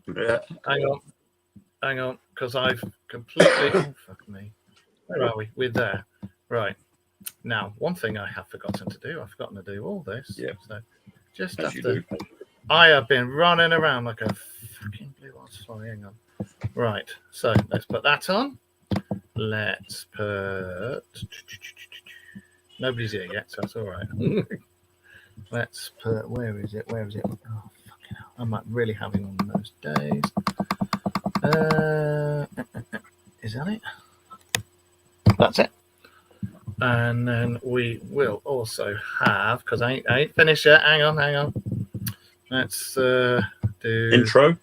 Yeah. Hang on, because I've completely. Oh, fuck me. Where are we? We're there. Right. Now, one thing I have forgotten to do. I've forgotten to do all this. Yeah. So just As you after. do. I have been running around like a fucking blue-eyed fly. Hang on. Right. So let's put that on. Let's put. Nobody's here yet, so that's all right. Let's put. Where is it? Where is it? Oh, fucking hell. I'm like really having one of those days. Is that it? That's it. And then we will also have, because I ain't finished yet. Hang on. Let's do Intro.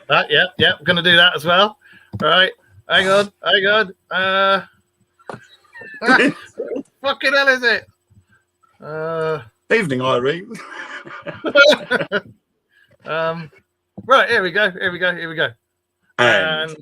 that. Yeah, we're gonna do that as well. All right. Hang on. Fucking hell is it? Evening, Irene. Right, here we go. And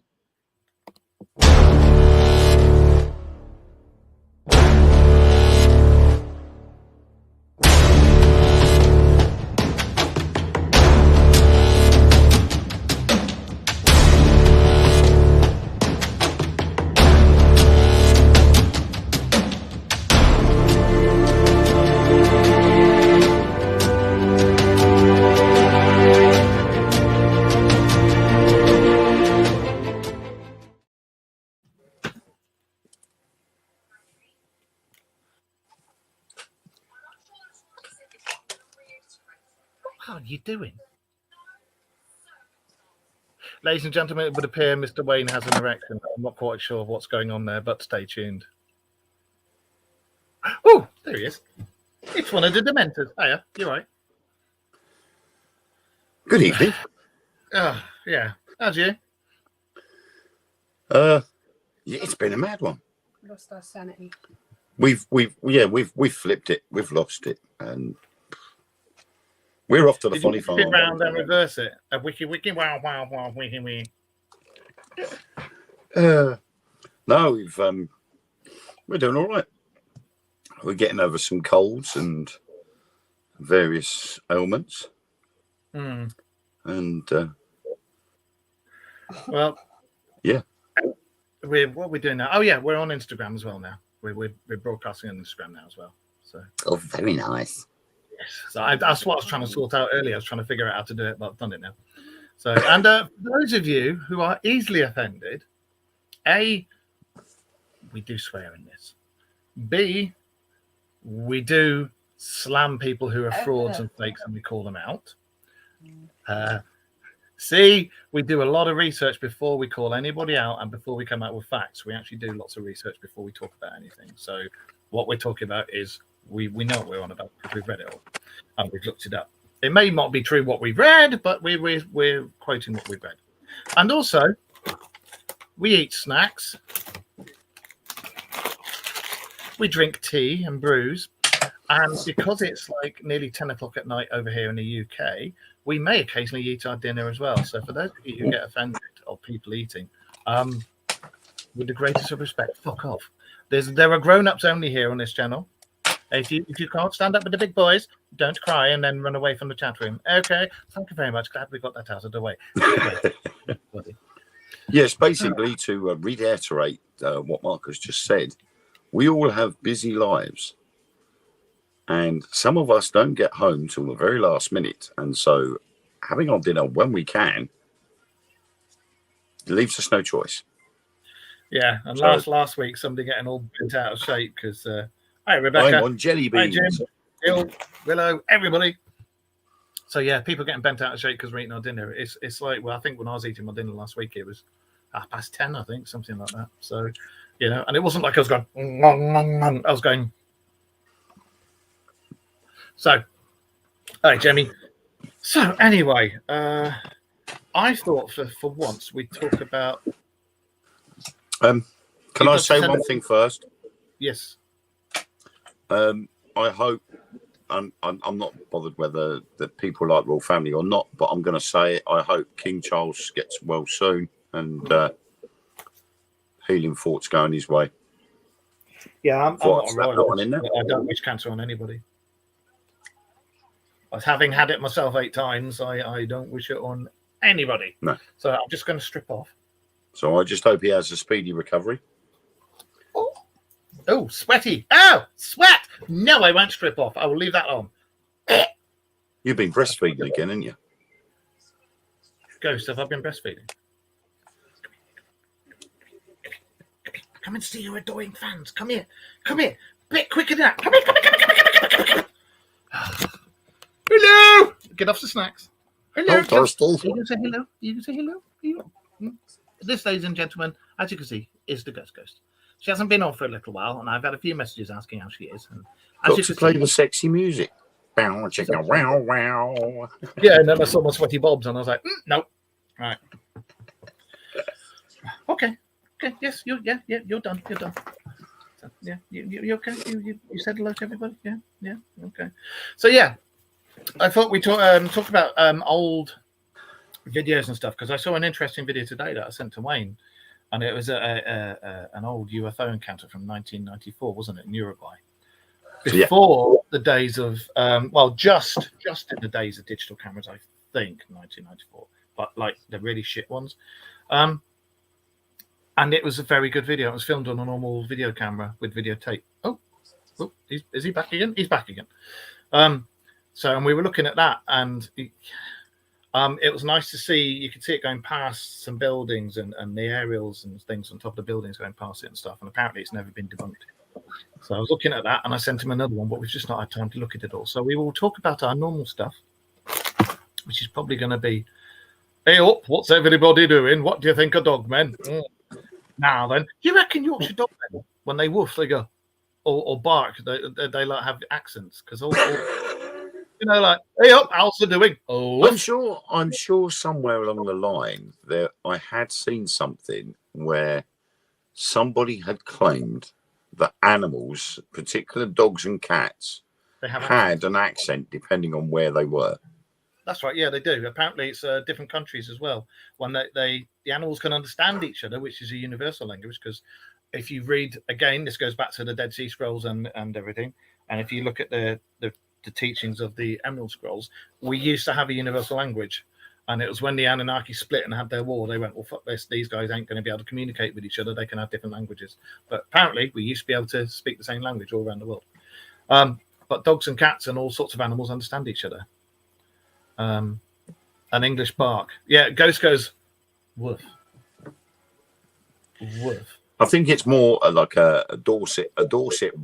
What are you doing? Ladies and gentlemen, it would appear Mr. Wayne has an erection. I'm not quite sure of what's going on there, but stay tuned. Oh, there he is. It's one of the Dementors. Hiya, you're right. good evening. Oh, yeah. How's you? Yeah, it's been a mad one. Lost our sanity. We've flipped it. We've lost it, and we're off to the Did funny you farm. flip round and reverse it? A wiki, wow, wiki, wiki. No, we're doing all right. We're getting over some colds and various ailments, and well, yeah. What are we doing now? Oh yeah, we're on Instagram as well now. We're broadcasting on Instagram now as well. So Oh, very nice. yes, so that's what I was trying to sort out earlier. I was trying to figure out how to do it, but I've done it now. So, and for those of you who are easily offended, A, we do swear in this. B, we do slam people who are frauds and fakes, and we call them out. C, we do a lot of research before we call anybody out and before we come out with facts. We actually do lots of research before we talk about anything. So what we're talking about is we know what we're on about because we've read it all and we've looked it up. It may not be true what we've read, but we're quoting what we've read. And also, we eat snacks. We drink tea and brews. And because it's like nearly 10 o'clock at night over here in the UK, we may occasionally eat our dinner as well. So for those of you who get offended of people eating, with the greatest of respect, fuck off. There are grown-ups only here on this channel. If you can't stand up with the big boys, don't cry and then run away from the chat room. Okay, thank you very much. Glad we got that out of the way. Yes, basically to reiterate what Mark has just said, we all have busy lives. And some of us don't get home till the very last minute. And so having our dinner when we can leaves us no choice. Yeah, and last week, somebody getting all bent out of shape because, hi, Rebecca. I'm on jelly beans. Hi, Jim, Bill, Willow, everybody. So, yeah, people getting bent out of shape because we're eating our dinner. It's like, well, I think when I was eating my dinner last week, it was 10:30, I think, something like that. So, you know, and it wasn't like I was going, I was going. So, all right, Jamie. So, anyway, I thought for once we'd talk about. Can I say one thing first? Yes. I hope I'm not bothered whether the people like royal family or not, but I'm going to say it. I hope King Charles gets well soon and healing thoughts going his way. Yeah, I'm not a royal. In there? I don't wish cancer on anybody. As having had it myself 8 times, I don't wish it on anybody. No. So I'm just going to strip off. So I just hope he has a speedy recovery. Oh, sweaty. Oh, sweat. No, I won't strip off. I will leave that on. You've been breastfeeding again, haven't you? Ghost, have I been breastfeeding? Come and see your adoring fans. Come here. Come here. Bit quicker than that. Come here. Come here. Come here. Come here. Come here. Hello. Get off the snacks. Hello. Oh, thirsty. You can say hello. You can say hello. This, ladies and gentlemen, as you can see, is the Ghost. She hasn't been on for a little while, and I've had a few messages asking how she is. And Got to play the sexy music. Bow, chicken, wow, wow. Yeah, and then I saw my sweaty bobs, and I was like, no. Right. Okay. Yes, you're done. You're done. So, yeah, you okay? You said hello to everybody? Yeah. Okay. So yeah, I thought we talk about old videos and stuff, because I saw an interesting video today that I sent to Wayne, and it was an old UFO encounter from 1994, wasn't it, in Uruguay? Before the days of just in the days of digital cameras, I think 1994, but like the really shit ones. And it was a very good video. It was filmed on a normal video camera with videotape. Oh, is he back again? He's back again. And we were looking at that, and it was nice to see. You could see it going past some buildings and the aerials and things on top of the buildings going past it and stuff. And apparently it's never been debunked. So I was looking at that, and I sent him another one, but we've just not had time to look at it all. So we will talk about our normal stuff, which is probably going to be, hey up, what's everybody doing? What do you think of dogmen? Now then, you reckon Yorkshire dogmen, when they woof, they go, or bark, they like have accents, because all like, hey up, how's it doing? Oh, I'm sure somewhere along the line there I had seen something where somebody had claimed that animals, particular dogs and cats, had an accent depending on where they were. That's right. Yeah, they do. Apparently, it's different countries as well. When the animals can understand each other, which is a universal language. Because if you read again, this goes back to the Dead Sea Scrolls and everything. And if you look at the teachings of the Emerald Scrolls, we used to have a universal language. And it was when the Anunnaki split and had their war, they went, well, fuck this. These guys ain't going to be able to communicate with each other. They can have different languages. But apparently, we used to be able to speak the same language all around the world. But dogs and cats and all sorts of animals understand each other. An English bark. Yeah, Ghost goes, woof. Woof. I think it's more like a Dorset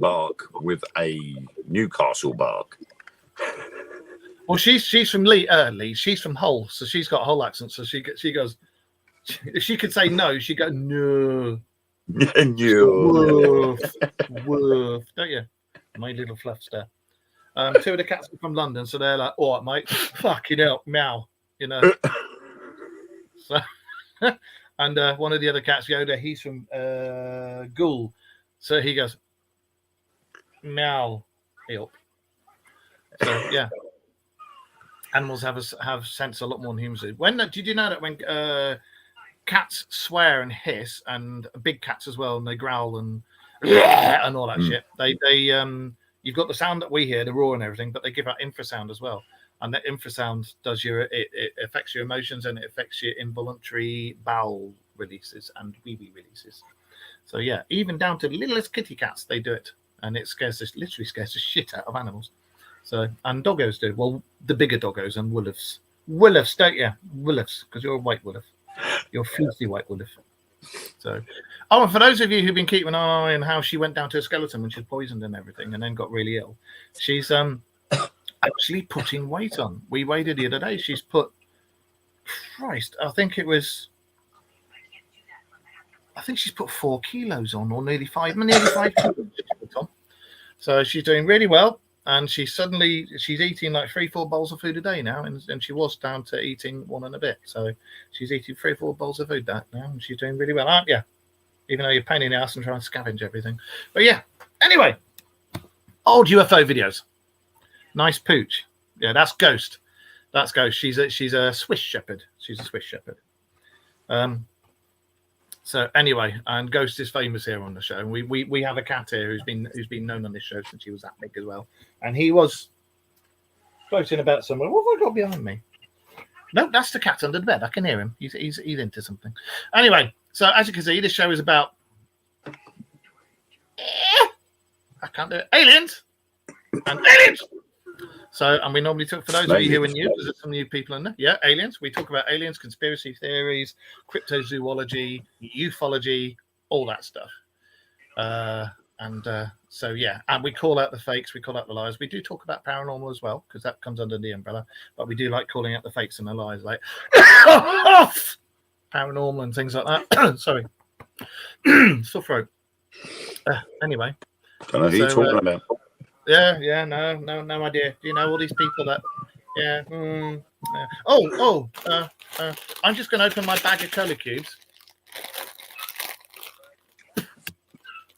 bark with a Newcastle bark. Well, she's from Leeds. She's from Hull, so she's got a Hull accent. So she goes. If she could say no, she go no. No. Woof, woof. Don't you? My little fluffs there. Two of the cats are from London, so they're like, "All right, mate, fucking hell, meow," you know. So, and one of the other cats, Yoda, he's from Goole, so he goes, "Meow, help." So yeah. Animals have sense a lot more than humans do. Did you know that when cats swear and hiss, and big cats as well, and they growl and all that shit, they you've got the sound that we hear, the roar and everything, but they give out infrasound as well, and that infrasound does it affects your emotions, and it affects your involuntary bowel releases and wee releases. So yeah, even down to the littlest kitty cats, they do it, and it literally scares the shit out of animals. So, and doggos do. Well, the bigger doggos and wolves. Wolves, don't you? Wolves, because you're a white wolf. You're a filthy white wolf. So, and for those of you who've been keeping an eye on how she went down to a skeleton when she was poisoned and everything, and then got really ill, she's actually putting weight on. We weighed her the other day. She's put, Christ, I think she's put 4 kilos on, or nearly 5 kilos. So she's doing really well. And she's eating like 3-4 bowls of food a day now, and she was down to eating 1 and a bit. So she's eating 3 or 4 bowls of food now, and she's doing really well, aren't you? Even though you're pain in the ass and trying to scavenge everything. But yeah, anyway, old UFO videos. Nice pooch. Yeah, that's Ghost. That's Ghost. She's a Swiss Shepherd. She's a Swiss Shepherd. So anyway, and Ghost is famous here on the show. And we have a cat here who's been known on this show since he was that big as well. And he was floating about somewhere. What have I got behind me? No, that's the cat under the bed. I can hear him. He's into something. Anyway, so as you can see, this show is about I can't do it. Aliens and aliens. So, and we normally talk for those of you who are new. There's some new people in there. Yeah, aliens. We talk about aliens, conspiracy theories, cryptozoology, ufology, all that stuff. So yeah, and we call out the fakes, we call out the lies. We do talk about paranormal as well because that comes under the umbrella. But we do like calling out the fakes and the lies, like paranormal and things like that. Sorry, sore throat. Anyway, don't know who you're talking about. Yeah, no idea. Do you know all these people that? Yeah. I'm just going to open my bag of Cola cubes.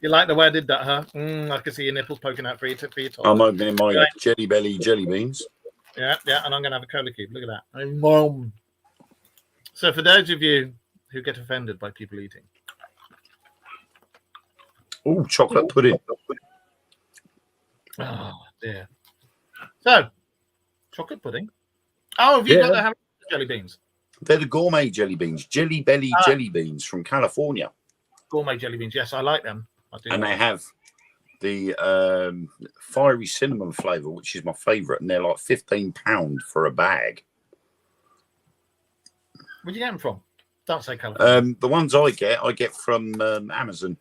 You like the way I did that, huh? I can see your nipples poking out for your top. I'm opening my Jelly Belly jelly beans. Yeah, and I'm going to have a Cola cube. Look at that. So for those of you who get offended by people eating. Oh, chocolate pudding. Oh, dear. So, chocolate pudding. Oh, have you got the jelly beans? They're the gourmet jelly beans. Jelly Belly jelly beans from California. Gourmet jelly beans. Yes, I like them. I do. And they have the fiery cinnamon flavour, which is my favourite. And they're like £15 for a bag. Where'd you get them from? Don't say California. The ones I get from Amazon.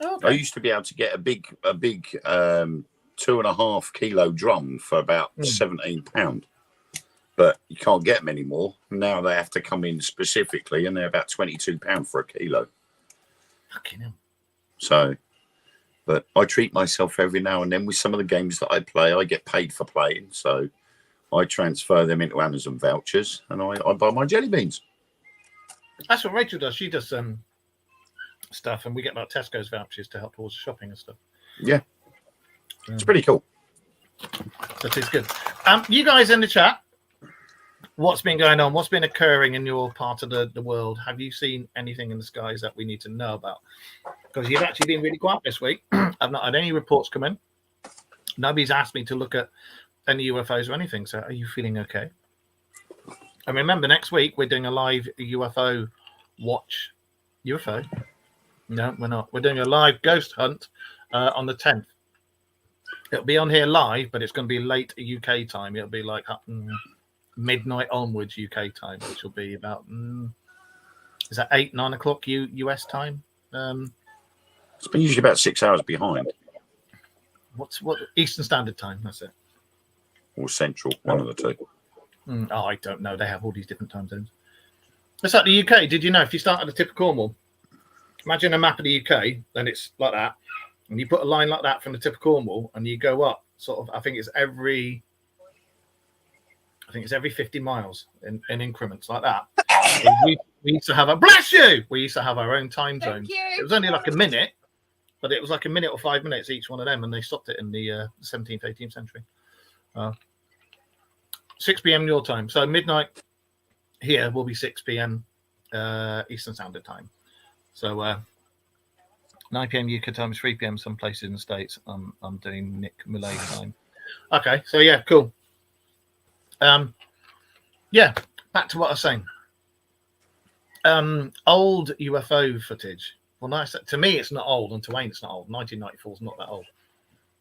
Okay. I used to be able to get a big 2.5 kilo drum for about £17, but you can't get them anymore. Now they have to come in specifically, and they're about £22 for a kilo. Fucking hell. So, but I treat myself every now and then with some of the games that I play. I get paid for playing, so I transfer them into Amazon vouchers, and I buy my jelly beans. That's what Rachel does. She does stuff, and we get like Tesco's vouchers to help towards shopping and stuff. Yeah, it's pretty cool. That is good. You guys in the chat, what's been going on? What's been occurring in your part of the world? Have you seen anything in the skies that we need to know about? Because you've actually been really quiet this week. I've not had any reports come in. Nobody's asked me to look at any UFOs or anything. So are you feeling okay? And remember, next week we're doing a live UFO watch. UFO? No, we're not. We're doing a live ghost hunt on the 10th. It'll be on here live, but it's going to be late UK time. It'll be like midnight onwards UK time, which will be about is that 8-9 o'clock US time? It's been usually about 6 hours behind. What Eastern Standard Time? That's it. Or Central, one of the two. I don't know. They have all these different time zones. It's like the UK. Did you know if you start at the tip of Cornwall, imagine a map of the UK, and it's like that, and you put a line like that from the tip of Cornwall, and you go up sort of. I think it's every 50 miles in increments like that. we used to have we used to have our own time zones. It was only like a minute, but it was like a minute or 5 minutes each one of them, and they stopped it in the 17th, 18th century. 6 p.m. your time, so midnight here will be 6 p.m. Eastern Standard Time. So 9 p.m. UK time is 3 p.m. some places in the States. I'm doing Nick Millay time. Okay, so yeah, cool. Yeah, back to what I was saying. Old UFO footage. Well, nice. To me, it's not old, and to Wayne, it's not old. 1994 is not that old.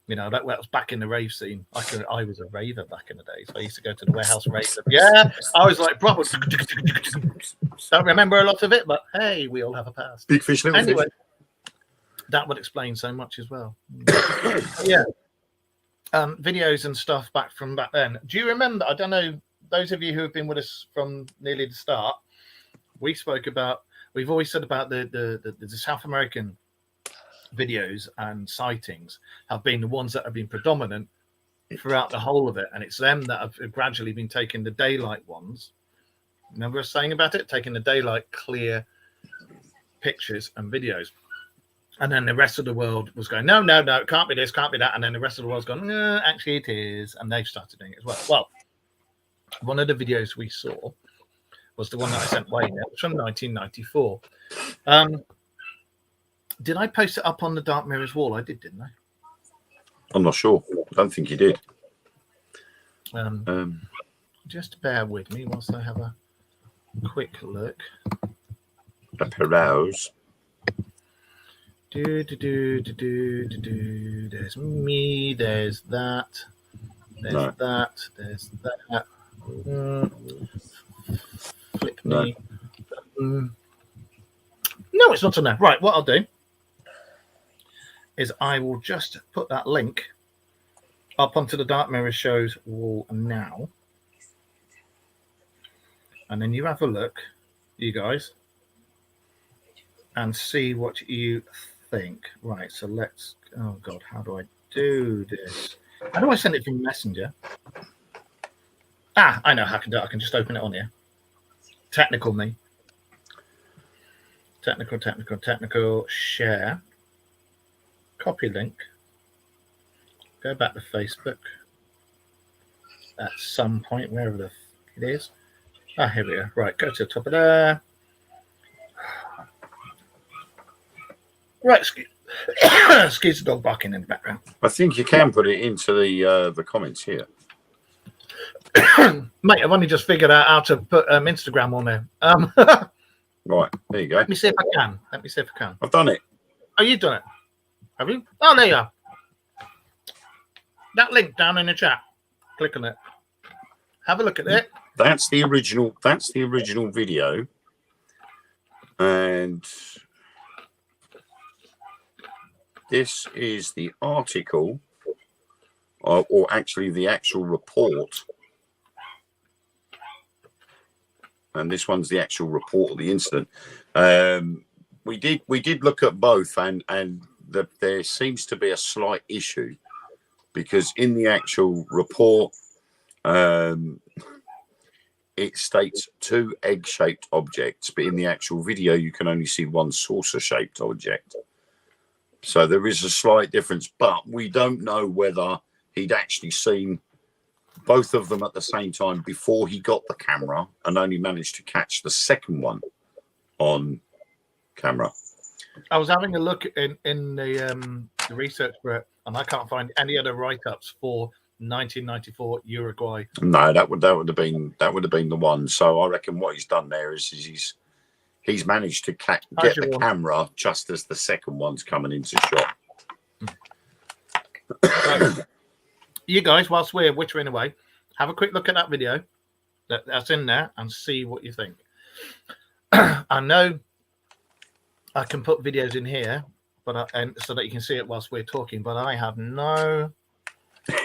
You know, that was back in the rave scene. I was a raver back in the day, so I used to go to the warehouse rave. Yeah, I was like, proper. Don't remember a lot of it, but hey, we all have a past. Big fish, little anyway, fish. That would explain so much as well. Yeah. Videos and stuff back then. Do you remember? I don't know. Those of you who have been with us from nearly the start, we've always said about the South American videos and sightings have been the ones that have been predominant throughout the whole of it, and it's them that have gradually been taking the daylight ones. Remember us saying about it, taking the daylight clear pictures and videos, and then the rest of the world was going, no, it can't be this, can't be that, and then the rest of the world's gone, no, actually it is, and they've started doing it as well. Well, one of the videos we saw was the one that I sent Wayne. It was from 1994. Did I post it up on the Dark Mirrors wall? I did, didn't I? I'm not sure. I don't think you did. Do just bear with me whilst I have a quick look. The Perrows. There's me. There's that. There's that. There's that. Flip me. No, it's not on there. Right, what I'll do is I will just put that link up onto the Dark Mirror Show's wall now. And then you have a look, you guys, and see what you think. Right, so let's... Oh, God, how do I do this? How do I send it from Messenger? I know how I can do it. I can just open it on here. Technical me. Technical. Share. Copy link. Go back to Facebook. At some point, wherever it is. Here we go. Right, go to the top of there. Right, excuse the dog barking in the background. I think you can put it into the comments here. Mate, I've only just figured out how to put Instagram on there. Right, there you go. Let me see if I can. I've done it. Oh, you've done it. Have you? Oh, there you are. That link down in the chat. Click on it. Have a look at it. That's the original video. And this is the article, or actually the actual report. And this one's the actual report of the incident. We did look at both, and there seems to be a slight issue, because in the actual report, it states 2 egg-shaped objects, but in the actual video, you can only see 1 saucer-shaped object. So there is a slight difference, but we don't know whether he'd actually seen both of them at the same time before he got the camera and only managed to catch the second one on camera. I was having a look in the research for it, and I can't find any other write-ups for 1994 Uruguay. No, that would have been the one. So I reckon what he's done there is he's managed to get the camera just as the second one's coming into shot. You guys, whilst we're wittering away, have a quick look at that video that's in there and see what you think. I know I can put videos in here, and so that you can see it whilst we're talking, but I have no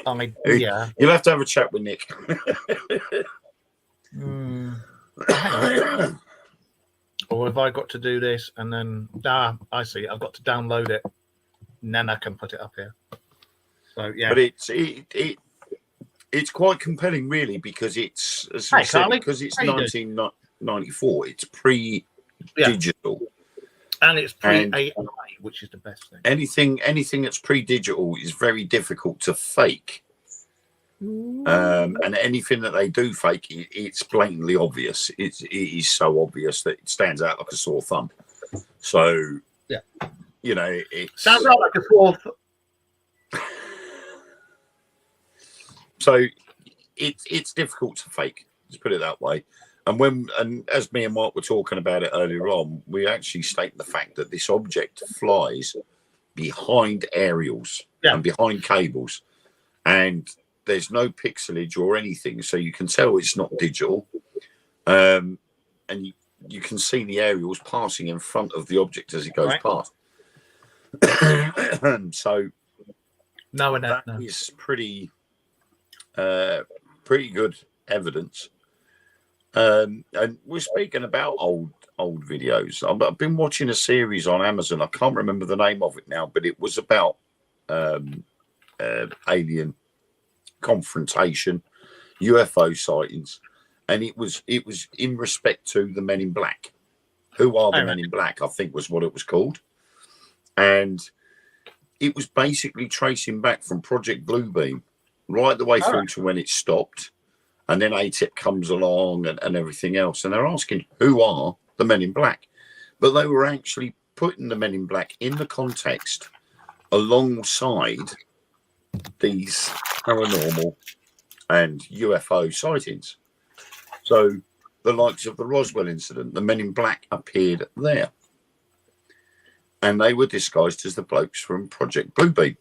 idea. You'll have to have a chat with Nick. Or have I got to do this and then I see, I've got to download it and then I can put it up here. So yeah, but it's quite compelling, really, because it's, as we said, because it's 1994. It's pre-digital, and it's pre-AI, which is the best thing. Anything that's pre-digital is very difficult to fake. And anything that they do fake, it's blatantly obvious. It is so obvious that it stands out like a sore thumb. So yeah, you know, it sounds like a sore. So it's difficult to fake. Let's put it that way. And as me and Mark were talking about it earlier on, we actually state the fact that this object flies behind aerials and behind cables, and there's no pixelage or anything, so you can tell it's not digital. And you can see the aerials passing in front of the object as it goes past. So that is pretty good evidence. And we're speaking about old videos. I've been watching a series on Amazon. I can't remember the name of it now, but it was about alien confrontation, UFO sightings, and it was in respect to the Men in Black. Who are the Men in Black? I think was what it was called, and it was basically tracing back from Project Bluebeam right the way through to when it stopped, and then ATIP comes along and everything else, and they're asking who are the Men in Black, but they were actually putting the Men in Black in the context alongside these paranormal and UFO sightings. So the likes of the Roswell incident, the Men in Black appeared there. And they were disguised as the blokes from Project Bluebeam.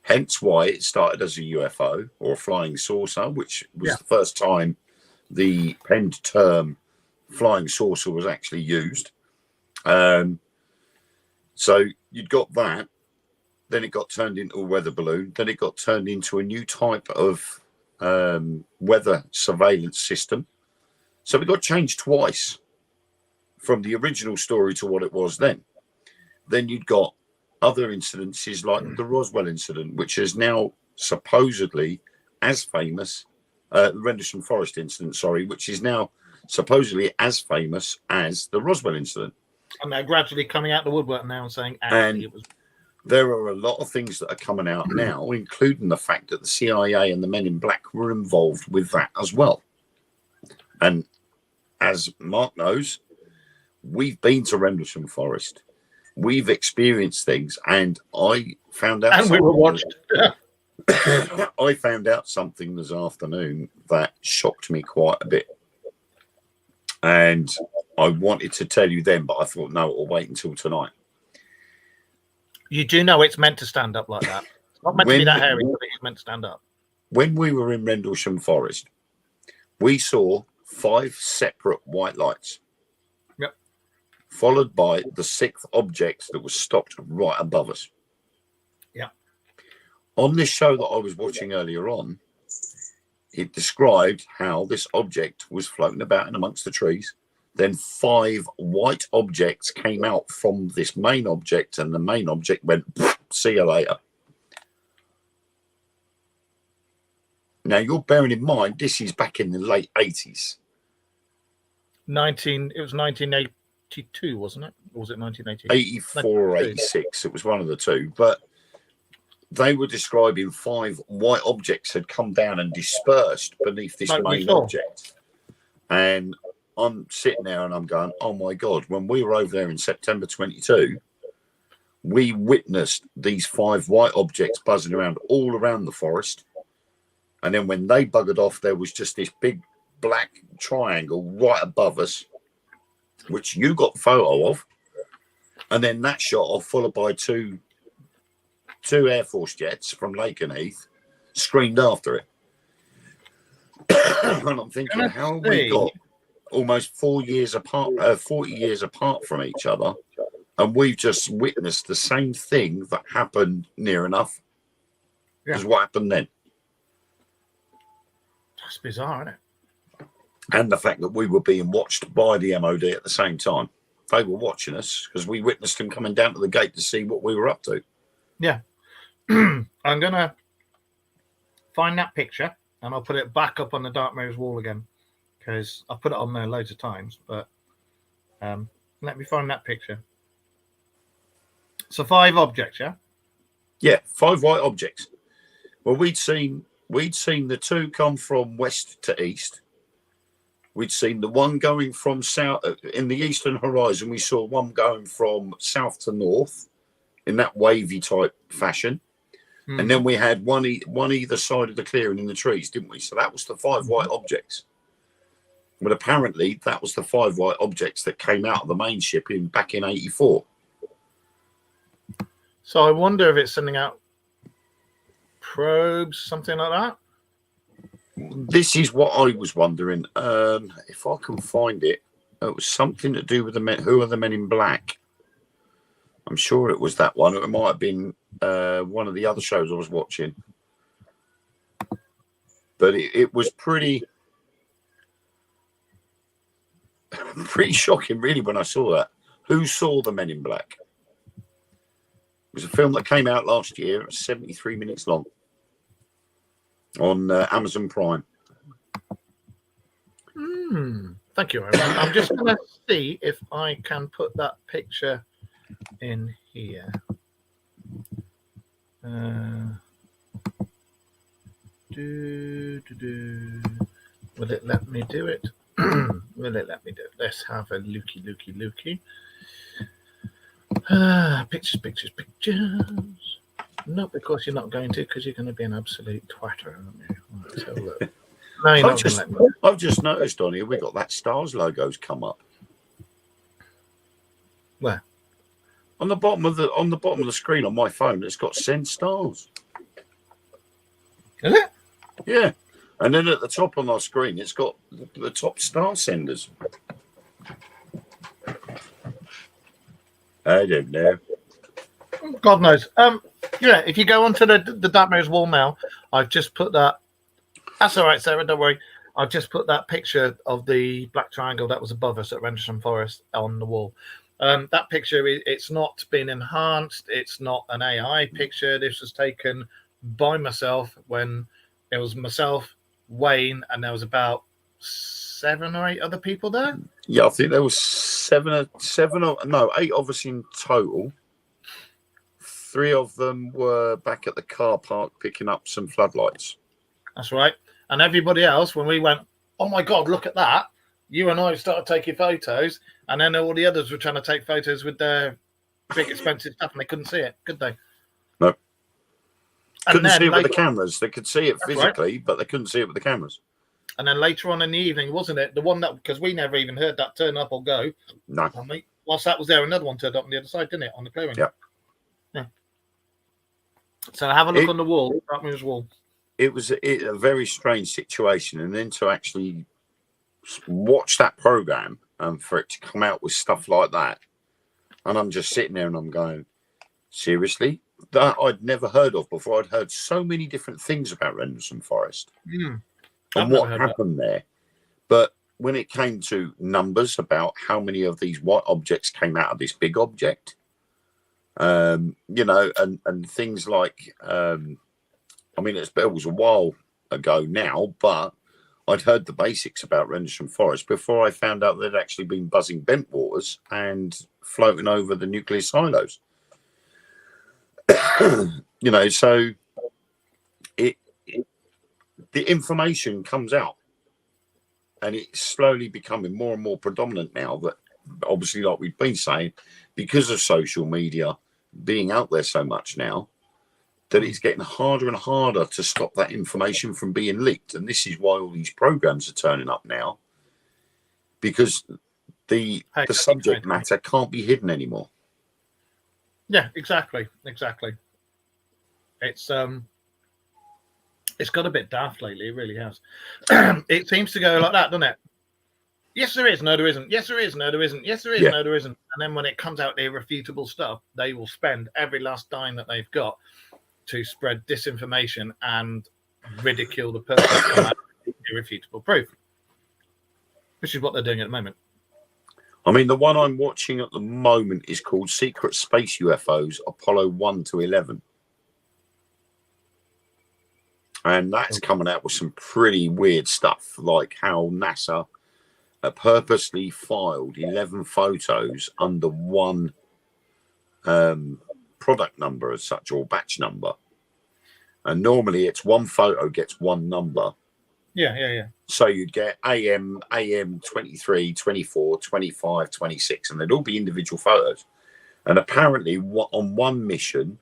Hence why it started as a UFO or a flying saucer, which was the first time the penned term flying saucer was actually used. So you'd got that. Then it got turned into a weather balloon. Then it got turned into a new type of weather surveillance system. So it got changed twice from the original story to what it was then. Then you'd got other incidences like the Roswell incident, which is now supposedly as famous, the Rendlesham Forest incident, sorry, which is now supposedly as famous as the Roswell incident. And they're gradually coming out the woodwork now and saying, actually, it was. There are a lot of things that are coming out now, including the fact that the CIA and the Men in Black were involved with that as well. And as Mark knows, we've been to Rendlesham Forest. We've experienced things, and I found out. And we were watched. I found out something this afternoon that shocked me quite a bit. And I wanted to tell you then, but I thought, no, it'll wait until tonight. You do know it's meant to stand up like that. It's not meant to be that hairy, but it's meant to stand up. When we were in Rendlesham Forest, we saw 5 separate white lights. Yep. Followed by the 6th object that was stopped right above us. Yeah. On this show that I was watching earlier on, it described how this object was floating about in amongst the trees. Then 5 white objects came out from this main object, and the main object went, see you later. Now, you're bearing in mind, this is back in the late 80s. It was 1982, wasn't it? Or was it 1980? 84 or 86, it was one of the two. But they were describing 5 white objects had come down and dispersed beneath this main object. And I'm sitting there and I'm going, oh my God, when we were over there in September 22, we witnessed these 5 white objects buzzing around all around the forest. And then when they buggered off, there was just this big black triangle right above us, which you got a photo of. And then that shot off, followed by two Air Force jets from Lakenheath screamed after it. And I'm thinking, how have we got almost 4 years apart, 40 years apart from each other, and we've just witnessed the same thing that happened near enough as what happened then. That's bizarre, isn't it? And the fact that we were being watched by the MOD at the same time. They were watching us because we witnessed them coming down to the gate to see what we were up to. Yeah. I'm going to find that picture and I'll put it back up on the Dark Mirrors wall again, because I've put it on there loads of times. But let me find that picture. So 5 objects, yeah? Yeah, 5 white objects. Well, we'd seen the 2 come from west to east. We'd seen the one going from south in the eastern horizon. We saw one going from south to north in that wavy type fashion. And then we had one either side of the clearing in the trees, didn't we? So that was the 5 white objects. But apparently that was the 5 white objects that came out of the main ship back in 84. So I wonder if it's sending out probes, something like that. This is what I was wondering. If I can find it, it was something to do with the men. Who are the Men in Black? I'm sure it was that one. It might have been one of the other shows I was watching. But it was pretty shocking, really, when I saw that. Who saw the Men in Black? It was a film that came out last year, 73 minutes long, on Amazon Prime. Thank you, everyone. I'm just going to see if I can put that picture in here. Will it let me do it? Will it let me do it? Let's have a looky. Pictures. Not because you're not going to, because you're going to be an absolute twatter, aren't you? Let's have a look. No, you're I've not just, going to let me. I've just noticed on here we got that stars logos come up Where? on the bottom of the screen on my phone. It's got send stars. Is it? Yeah, and then at the top on our screen, it's got the top star senders. I don't know. God knows. Yeah, if you go onto the Dark Mirrors wall now, I've just put that. That's all right, Sarah. Don't worry. I've just put that picture of the black triangle that was above us at Rendlesham Forest on the wall. That picture, it's not been enhanced. It's not an AI picture. This was taken by myself when it was myself, Wayne, and there was about 7 or 8 other people there. Yeah, I think there was 8 of us in total. 3 of them were back at the car park picking up some floodlights. That's right. And everybody else, when we went, oh my God, look at that. You and I started taking photos, and then all the others were trying to take photos with their big expensive stuff, and they couldn't see it, could they? No. And Couldn't then see it with later, the cameras. They could see it That's physically, but they couldn't see it with the cameras. and then later on in the evening, wasn't it? The one that, because we never even heard that turn up or go. No. And whilst that was there, another one turned up on the other side, didn't it? On the clearing. Yeah. Yeah. So have a look It- on the wall, Dark Mirrors wall. It was a very strange situation, and then to actually watch that program and for it to come out with stuff like that, and I'm just sitting there and I'm going, seriously, that I'd never heard of before. I'd heard so many different things about Rendlesham Forest I've and never what heard that. happened there, but when it came to numbers about how many of these white objects came out of this big object, and things like, I mean, it was a while ago now, but I'd heard the basics about Rendlesham Forest before I found out there'd actually been buzzing bentwaters and floating over the nuclear silos. So the information comes out, and it's slowly becoming more and more predominant now. That obviously, like we've been saying, because of social media being out there so much now, that it's getting harder and harder to stop that information from being leaked. And this is why all these programs are turning up now, because the subject matter can't be hidden anymore. Yeah, exactly. It's got a bit daft lately. It really has. It seems to go like that, doesn't it? Yes, there is. No, there isn't. Yes, there is. No, there isn't. Yes, there is. Yeah. No, there isn't. And then when it comes out the irrefutable stuff, they will spend every last dime that they've got to spread disinformation and ridicule the person that come out with irrefutable proof, which is what they're doing at the moment. I mean, the one I'm watching at the moment is called Secret Space UFOs Apollo 1 to 11. And that's coming out with some pretty weird stuff, like how NASA purposely filed 11 photos under one product number as such, or batch number. And normally it's one photo gets one number. Yeah. So you'd get AM 23, 24, 25, 26, and they'd all be individual photos. And apparently on one mission,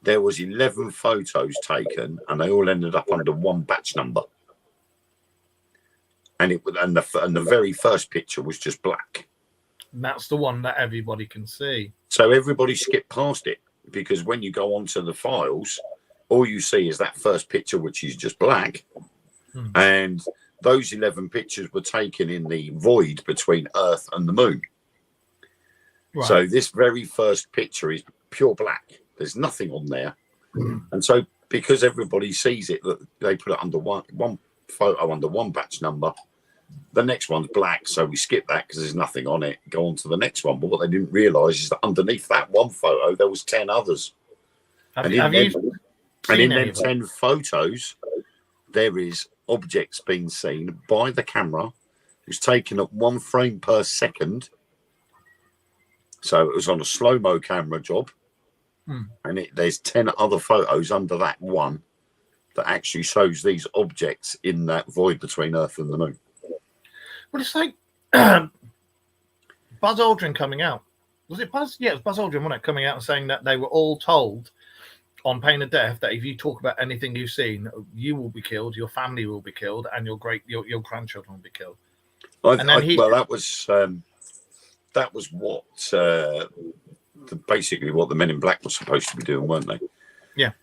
there was 11 photos taken, and they all ended up under one batch number. And the very first picture was just black. And that's the one that everybody can see. So everybody skipped past it, because when you go onto the files, all you see is that first picture, which is just black. And those 11 pictures were taken in the void between Earth and the moon. Right. So this very first picture is pure black. There's nothing on there. And so because everybody sees it, that they put it under one photo under one batch number. The next one's black, so we skip that because there's nothing on it. Go on to the next one. But what they didn't realise is that underneath that one photo, there was 10 others. And in them 10 photos, there is objects being seen by the camera. It's taken at 1 frame per second. So it was on a slow-mo camera job. And there's 10 other photos under that one that actually shows these objects in that void between Earth and the moon. Well, it's like Buzz Aldrin coming out. Was it Buzz? Yeah, it was Buzz Aldrin, wasn't it? Coming out and saying that they were all told on pain of death, that if you talk about anything you've seen, you will be killed, your family will be killed, and your grandchildren will be killed. And then that was what basically what the Men in Black were supposed to be doing, weren't they? Yeah.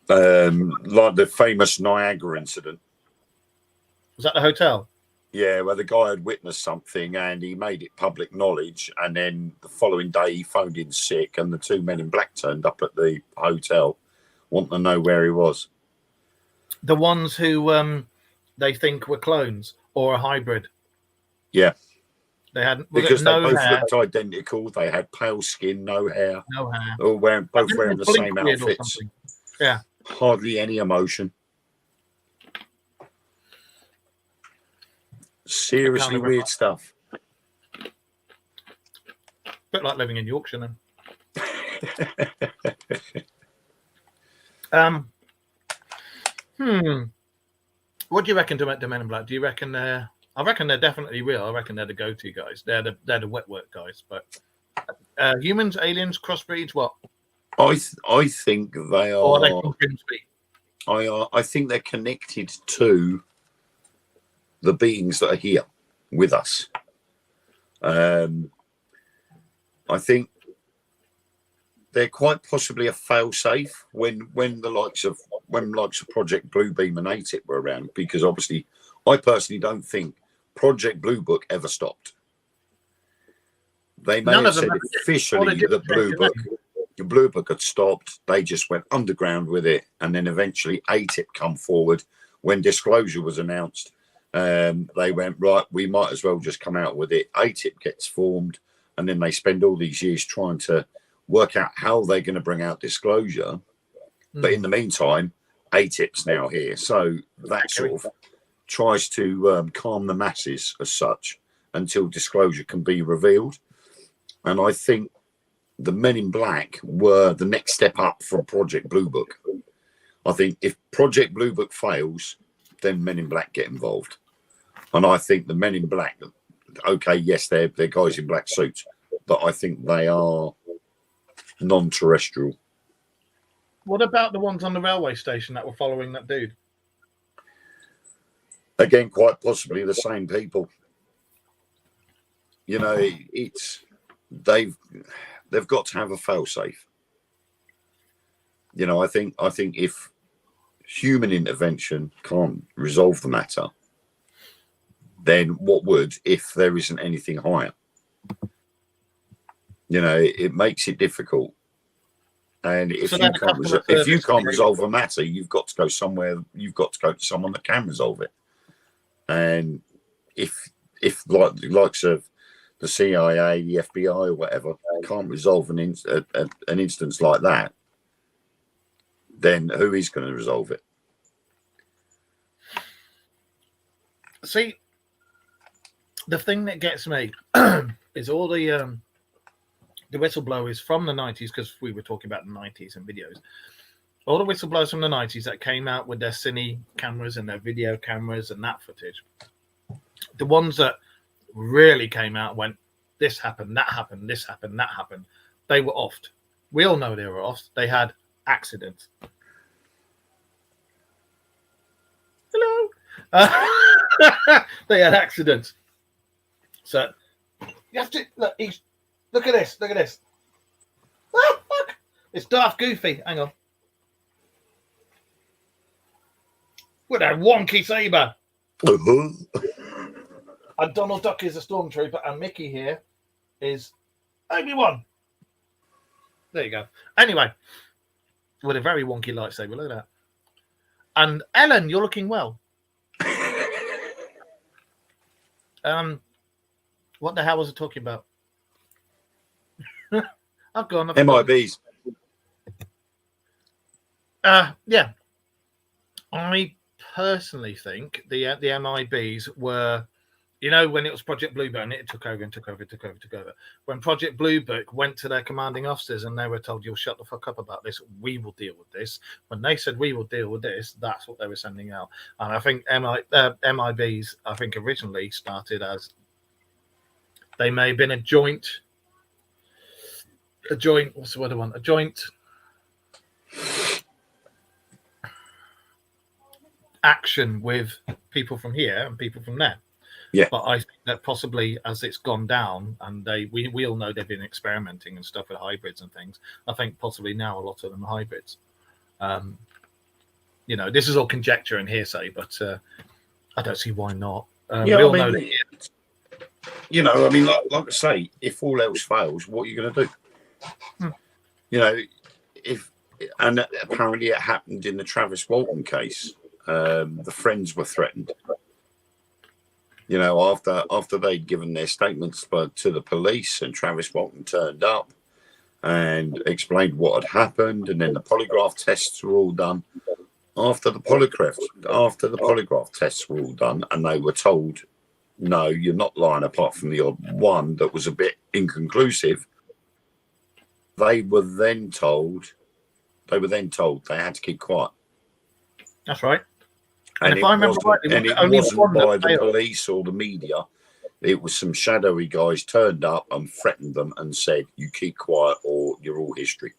Like the famous Niagara incident. Was that the hotel? Yeah, where the guy had witnessed something and he made it public knowledge, and then the following day he phoned in sick, and the 2 Men in Black turned up at the hotel wanting to know where he was. The ones who they think were clones or a hybrid. Yeah. They had because they both hair? looked identical. They had pale skin, no hair. No hair. Both wearing the same outfits. Yeah. Hardly any emotion. Seriously weird stuff. Bit like living in Yorkshire then. What do you reckon to Men in Black? Do you reckon I reckon they're definitely real. I reckon they're the go-to guys. They're the wet work guys. But humans, aliens, crossbreeds, what? I think they are. Or are they from Grimsby? I think they're connected to the beings that are here with us. I think they're quite possibly a fail-safe when the likes of Project Bluebeam and ATIP were around, because obviously I personally don't think Project Blue Book ever stopped. They may have said officially that Blue Book had stopped. They just went underground with it, and then eventually ATIP come forward when disclosure was announced. They went, right, we might as well just come out with it. ATIP gets formed, and then they spend all these years trying to work out how they're going to bring out disclosure. But in the meantime, ATIP's now here. So that sort of tries to calm the masses as such until disclosure can be revealed. And I think the Men in Black were the next step up from Project Blue Book. I think if Project Blue Book fails, then Men in Black get involved. And I think the Men in Black, okay, yes, they're guys in black suits, but I think they are non-terrestrial. What about the ones on the railway station that were following that dude? Again, quite possibly the same people. You know, they've got to have a fail-safe. You know, I think if human intervention can't resolve the matter, then what would, if there isn't anything higher? You know, it makes it difficult. And if you can't resolve a matter, you've got to go somewhere. You've got to go to someone that can resolve it. And if like the likes of the CIA, the FBI, or whatever can't resolve an instance like that, then who is going to resolve it? See, the thing that gets me is all the whistleblowers from the 90s, because we were talking about the 90s and videos. All the whistleblowers from the 90s that came out with their cine cameras and their video cameras and that footage, the ones that really came out went, this happened, that happened, this happened, that happened. They were offed. We all know they were offed. They had accidents. Hello. They had accidents. So you have to look. Look at this. Look at this. Oh, fuck. It's Darth Goofy. Hang on. With a wonky saber. And Donald Duck is a stormtrooper, and Mickey here is Obi-Wan. There you go. Anyway, with a very wonky lightsaber. Look at that. And Ellen, you're looking well. What the hell was I talking about? I've gone. MIBs. Yeah. I personally think the MIBs were, you know, when it was Project Blue Book, and it took over. When Project Blue Book went to their commanding officers and they were told, you'll shut the fuck up about this, we will deal with this. When they said, we will deal with this, that's what they were sending out. And I think MIBs, I think originally started as, they may have been a joint, what's the word I want? A joint action with people from here and people from there. Yeah. But I think that possibly as it's gone down, and we all know they've been experimenting and stuff with hybrids and things. I think possibly now a lot of them are hybrids. This is all conjecture and hearsay, but I don't see why not. We all know that. I mean, like I say, if all else fails, what are you going to do? And apparently it happened in the Travis Walton case. The friends were threatened. After they'd given their statements to the police, and Travis Walton turned up and explained what had happened, and then the polygraph tests were all done. After the polygraph tests were all done, and they were told, no, you're not lying, apart from the odd one that was a bit inconclusive, they were then told they had to keep quiet. That's right. And if I remember rightly, it wasn't by the police or the media. It was some shadowy guys turned up and threatened them and said, you keep quiet or you're all history.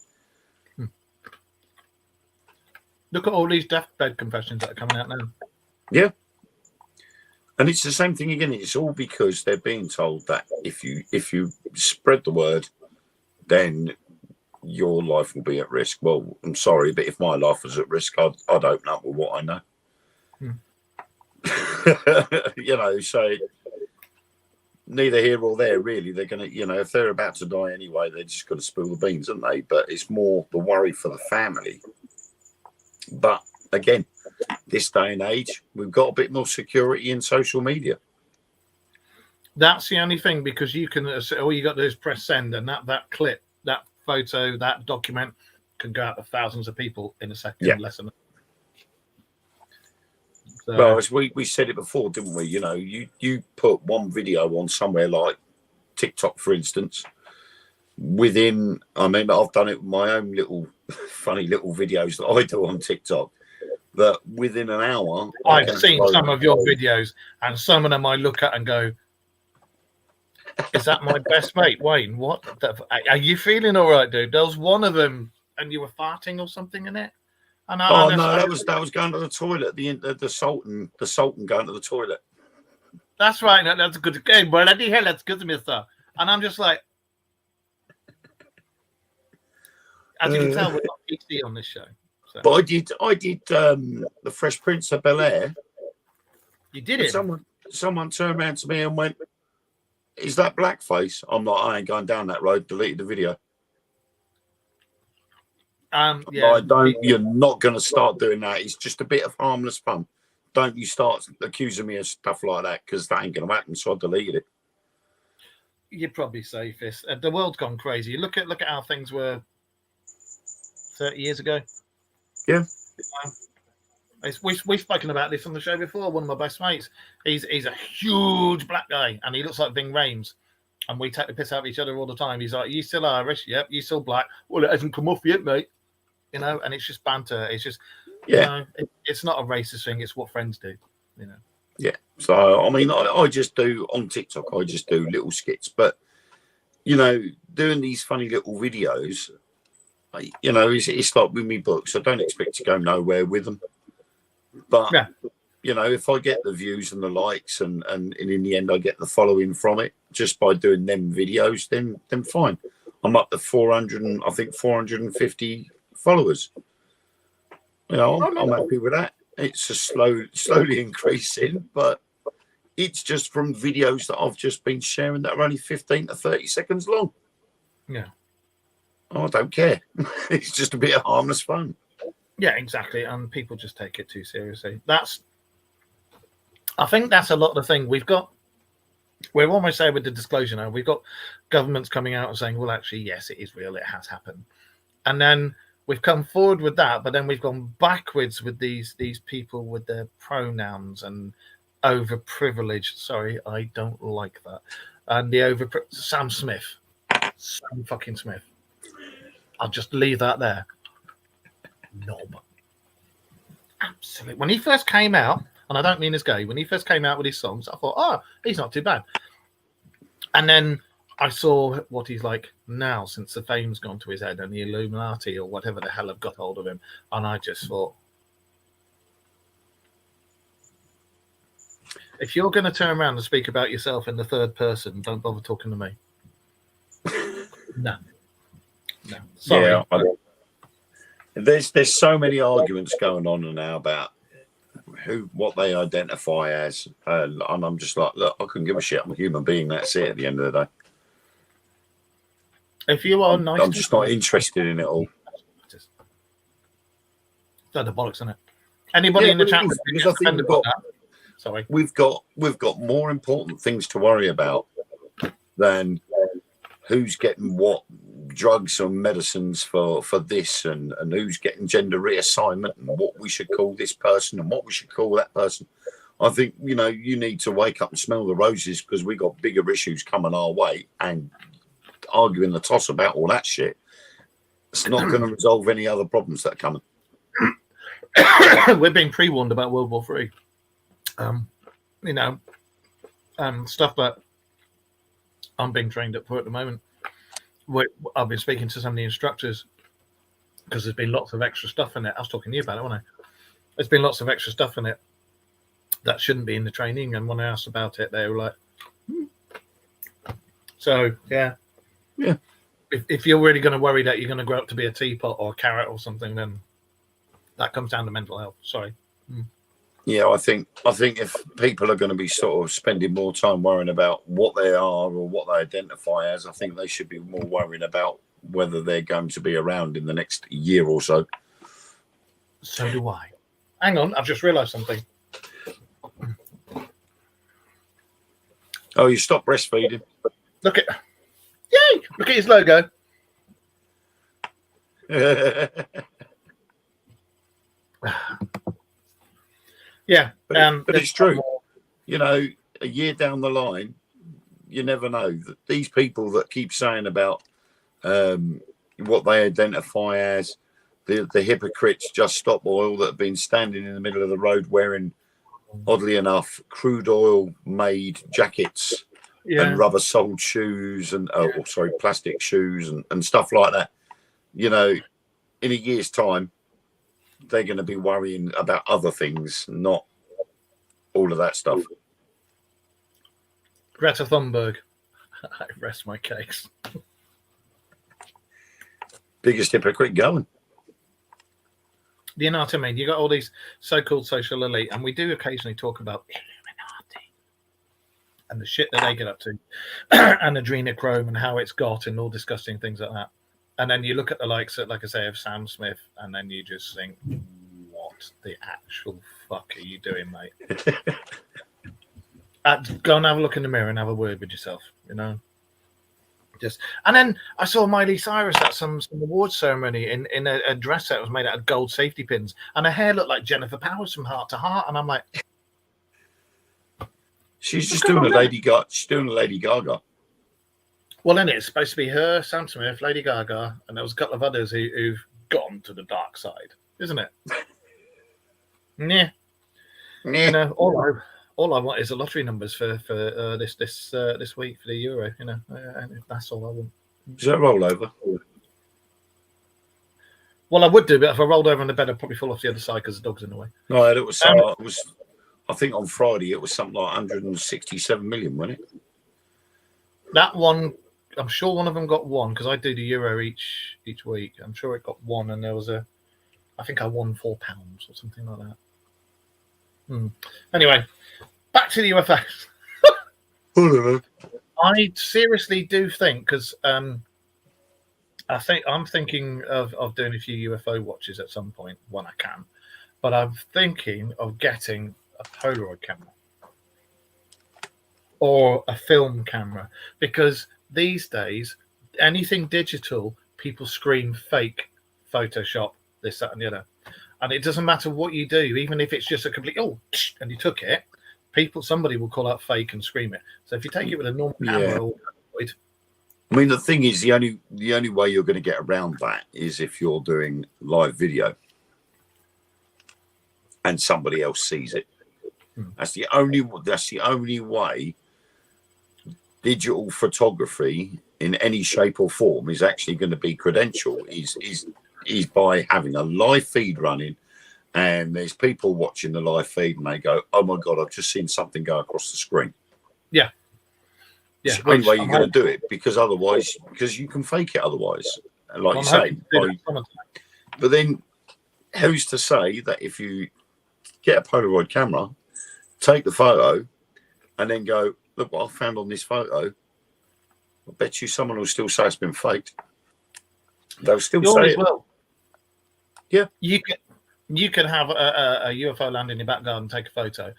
Look at all these deathbed confessions that are coming out now. Yeah. And it's the same thing again. It's all because they're being told that if you spread the word, then your life will be at risk. Well, I'm sorry, but if my life was at risk, I'd open up with what I know. So neither here or there, really. They're going to, if they're about to die anyway, they're just going to spill the beans, aren't they? But it's more the worry for the family. But again, this day and age, we've got a bit more security in social media. That's the only thing, because you can, all you got to do is press send, and that clip, that photo, that document can go out to thousands of people in a second. Yeah. Less than. So, well, as we said it before, didn't we? You put one video on somewhere like TikTok, for instance. I've done it with my own little funny little videos that I do on TikTok. That within an hour, I've seen some of your videos, and some of them I look at and go, "Is that my best mate, Wayne? What? Are you feeling all right, dude?" There was one of them, and you were farting or something in it. That was going to the toilet. The Sultan going to the toilet. That's right. That's a good game. Bloody hell, that's good, mister. And I'm just like, as you can tell, we're not PC on this show. So. But I did the Fresh Prince of Bel-Air. You did it. Someone turned around to me and went, "Is that blackface?" I'm like, I ain't going down that road. Deleted the video. Yeah. You're not going to start doing that. It's just a bit of harmless fun. Don't you start accusing me of stuff like that, because that ain't going to happen. So I deleted it. You're probably safest. The world's gone crazy. Look at how things were 30 years ago. Yeah. We've spoken about this on the show before. One of my best mates, he's a huge black guy, and he looks like Ving Rhames. And we take the piss out of each other all the time. He's like, "You still Irish? Yep. You still black? Well, it hasn't come off yet, mate." And it's just banter. It's just, it's not a racist thing. It's what friends do, Yeah. So, I mean, I just do on TikTok, I just do little skits. But, doing these funny little videos, it's like with me books. I don't expect to go nowhere with them. But, if I get the views and the likes and in the end I get the following from it just by doing them videos, then fine. I'm up to 450 followers. I'm happy with that. It's just slowly increasing, but it's just from videos that I've just been sharing that are only 15 to 30 seconds long. Yeah. I don't care. It's just a bit of harmless fun. Yeah, exactly. And people just take it too seriously. I think that's a lot of the thing. We're almost there with the disclosure now. We've got governments coming out and saying, well, actually, yes, it is real. It has happened. And then we've come forward with that, but then we've gone backwards with these people with their pronouns and overprivileged. Sorry, I don't like that. And Sam fucking Smith. I'll just leave that there. Knob. Absolutely. When he first came out, and I don't mean as gay, when he first came out with his songs, I thought, oh, he's not too bad. And then I saw what he's like now since the fame's gone to his head and the Illuminati or whatever the hell have got hold of him. And I just thought, If you're going to turn around and speak about yourself in the third person, don't bother talking to me. No. Sorry. Yeah, there's so many arguments going on now about what they identify as, and I'm just like, look, I couldn't give a shit. I'm a human being. That's it. At the end of the day, if you are nice, I'm just not interested in it all. That's the bollocks, isn't it? Anybody in the chat room because I think sorry, we've got more important things to worry about than who's getting what drugs or medicines for this, and who's getting gender reassignment, and what we should call this person and what we should call that person. I think, you need to wake up and smell the roses, because we got bigger issues coming our way, and arguing the toss about all that shit, it's not going to resolve any other problems that are coming. We're being pre-warned about World War III. Stuff that I'm being trained up for at the moment. I've been speaking to some of the instructors, because there's been lots of extra stuff in it. I was talking to you about it, wasn't I? There's been lots of extra stuff in it that shouldn't be in the training, and when I asked about it, they were like, So, yeah. If you're really going to worry that you're going to grow up to be a teapot or a carrot or something, then that comes down to mental health. Sorry. Yeah, I think if people are going to be sort of spending more time worrying about what they are or what they identify as, I think they should be more worrying about whether they're going to be around in the next year or so. So do I. Hang on, I've just realised something. Oh, you stopped breastfeeding? Look at his logo. Yeah, but it's true. A year down the line, you never know. That these people that keep saying about what they identify as the hypocrites, Just Stop Oil, that have been standing in the middle of the road wearing, oddly enough, crude oil made jackets and rubber-soled shoes and plastic shoes and stuff like that. In a year's time, they're going to be worrying about other things, not all of that stuff. Greta Thunberg. I rest my case. Biggest hypocrite going. You know what I mean? You got all these so-called social elite, and we do occasionally talk about Illuminati and the shit that they get up to, and adrenochrome and how it's got, and all disgusting things like that. And then you look at the likes of, like I say, of Sam Smith, and then you just think, what the actual fuck are you doing, mate? Go and have a look in the mirror and have a word with yourself, And then I saw Miley Cyrus at some awards ceremony in a dress that was made out of gold safety pins, and her hair looked like Jennifer Powers from Heart to Heart, and I'm like, she's just doing a Lady Gaga. She's doing a Lady Gaga. Well, then it's supposed to be her, Sam Smith, Lady Gaga, and there was a couple of others who've gone to the dark side, isn't it? Yeah. All I want is the lottery numbers for this week for the Euro. That's all I want. Is that a rollover? Well, I would do, but if I rolled over on the bed, I'd probably fall off the other side because the dog's in the way. No, it was. I think on Friday it was something like 167 million, wasn't it? That one, I'm sure one of them got one, because I do the Euro each week. I'm sure it got one, and there was I think I won £4 or something like that. Anyway, back to the UFOs. I seriously do think, because I'm thinking of doing a few UFO watches at some point when I can, but I'm thinking of getting a Polaroid camera or a film camera, because these days anything digital, people scream fake, Photoshop, this, that, and the other. And it doesn't matter what you do, even if it's just a complete and you took it, somebody will call out fake and scream it. So if you take it with a normal camera, I mean, the thing is, the only way you're going to get around that is if you're doing live video and somebody else sees it. That's the only way digital photography in any shape or form is actually going to be credential is by having a live feed running and there's people watching the live feed, and they go, "Oh my god, I've just seen something go across the screen." Yeah. It's the only way you're going to do it, because otherwise, because you can fake it otherwise, like you say. But then, who's to say that if you get a Polaroid camera, take the photo, and then go, "Look what I found on this photo," I bet you someone will still say it's been faked. They'll still say it. Will. Yeah. You can have a UFO land in your back garden, take a photo,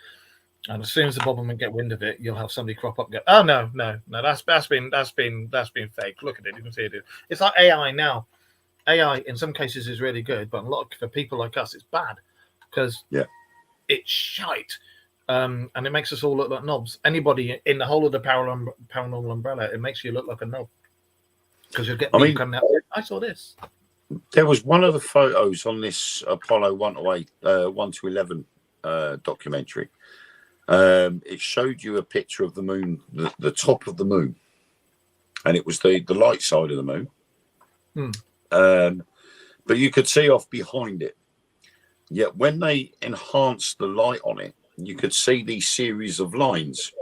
and as soon as the Bobblemen get wind of it, you'll have somebody crop up and go, "Oh no, that's been fake. Look at it, you can see it." It's like AI now. AI in some cases is really good, but a lot for people like us, it's bad because it's shite, and it makes us all look like knobs. Anybody in the whole of the paranormal umbrella, it makes you look like a knob because you'll get people coming out. I saw this. There was one of the photos on this Apollo 1 to 11 documentary. It showed you a picture of the moon, the top of the moon, and it was the light side of the moon. But you could see off behind it. Yet when they enhanced the light on it, you could see these series of lines.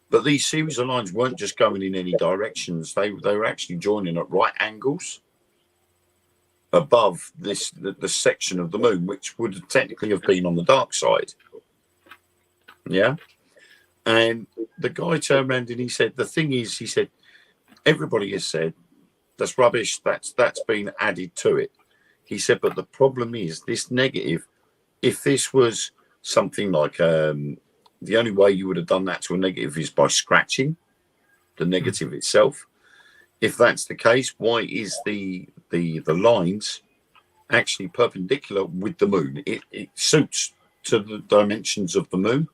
But these series of lines weren't just going in any directions. They were actually joining at right angles above the section of the moon, which would technically have been on the dark side. Yeah. And the guy turned around and he said, the thing is, he said, everybody has said, that's rubbish, that's been added to it. He said, but the problem is this negative, if this was something like the only way you would have done that to a negative is by scratching the negative itself. If that's the case, why is the lines actually perpendicular with the moon? It suits to the dimensions of the moon.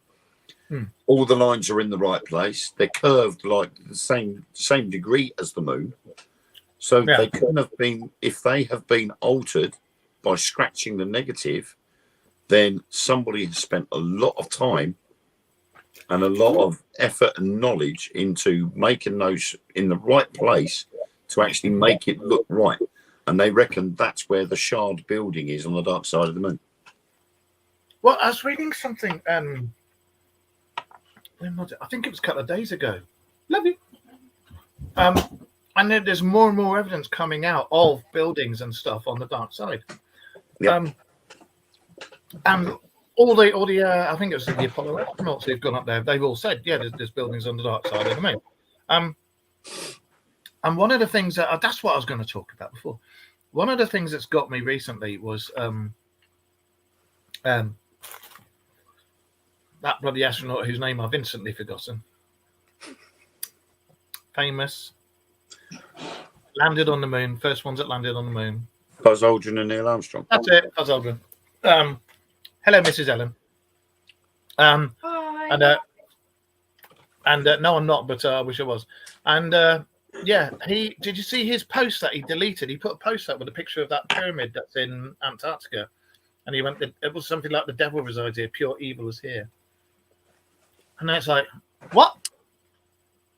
All the lines are in the right place. They're curved like the same degree as the moon. So they couldn't have been, if they have been altered by scratching the negative, then somebody has spent a lot of time and a lot of effort and knowledge into making those in the right place to actually make it look right. And they reckon that's where the Shard building is on the dark side of the moon. Well, I was reading something, when was it? I think it was a couple of days ago. Love you. And then there's more and more evidence coming out of buildings and stuff on the dark side. And all the I think it was the Apollo astronauts who've gone up there. They've all said, there's buildings on the dark side of the moon. And one of the things that's what I was going to talk about before. One of the things that's got me recently was that bloody astronaut whose name I've instantly forgotten. Famous. Landed on the moon. First ones that landed on the moon. Buzz Aldrin and Neil Armstrong. That's it. Buzz Aldrin. Hello, Mrs. Ellen. Hi. And no, I'm not, but I wish I was. And did you see his post that he deleted? He put a post up with a picture of that pyramid that's in Antarctica, and he went. It was something like "The devil resides here. Pure evil is here." And then it's like, what?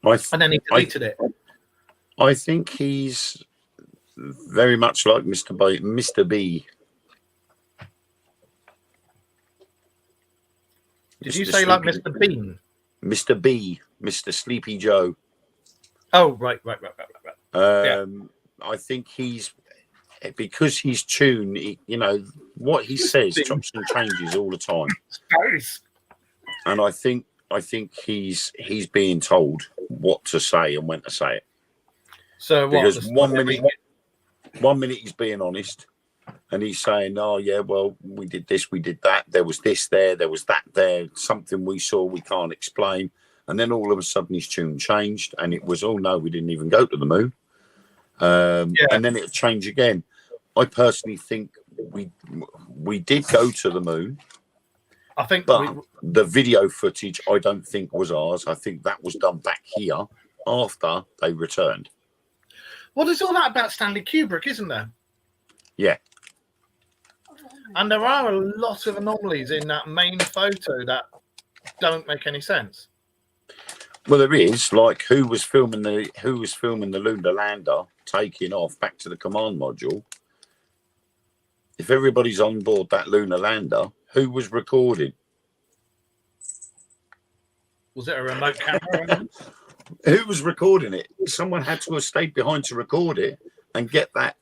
And then he deleted it. I think he's very much like Mr. B. Did you say like Mr. Bean? Mr. B, Mr. Sleepy Joe. Oh, right. I think because he's tuned, what he says chops and changes all the time. And I think he's being told what to say and when to say it. So because one minute he's being honest, and he's saying, "Oh yeah, well we did this, we did that. There was this there was that there. Something we saw we can't explain." And then all of a sudden his tune changed, and it was, "Oh no, we didn't even go to the moon." And then it'll change again. I personally think we did go to the moon. I think, but the video footage I don't think was ours. I think that was done back here after they returned. Well, there's all that about Stanley Kubrick, isn't there? Yeah. And there are a lot of anomalies in that main photo that don't make any sense. Well, there is, like who was filming the lunar lander taking off back to the command module. if everybody's on board that lunar lander, who was recording? Was it a remote camera? Who was recording it? Someone had to have stayed behind to record it and get that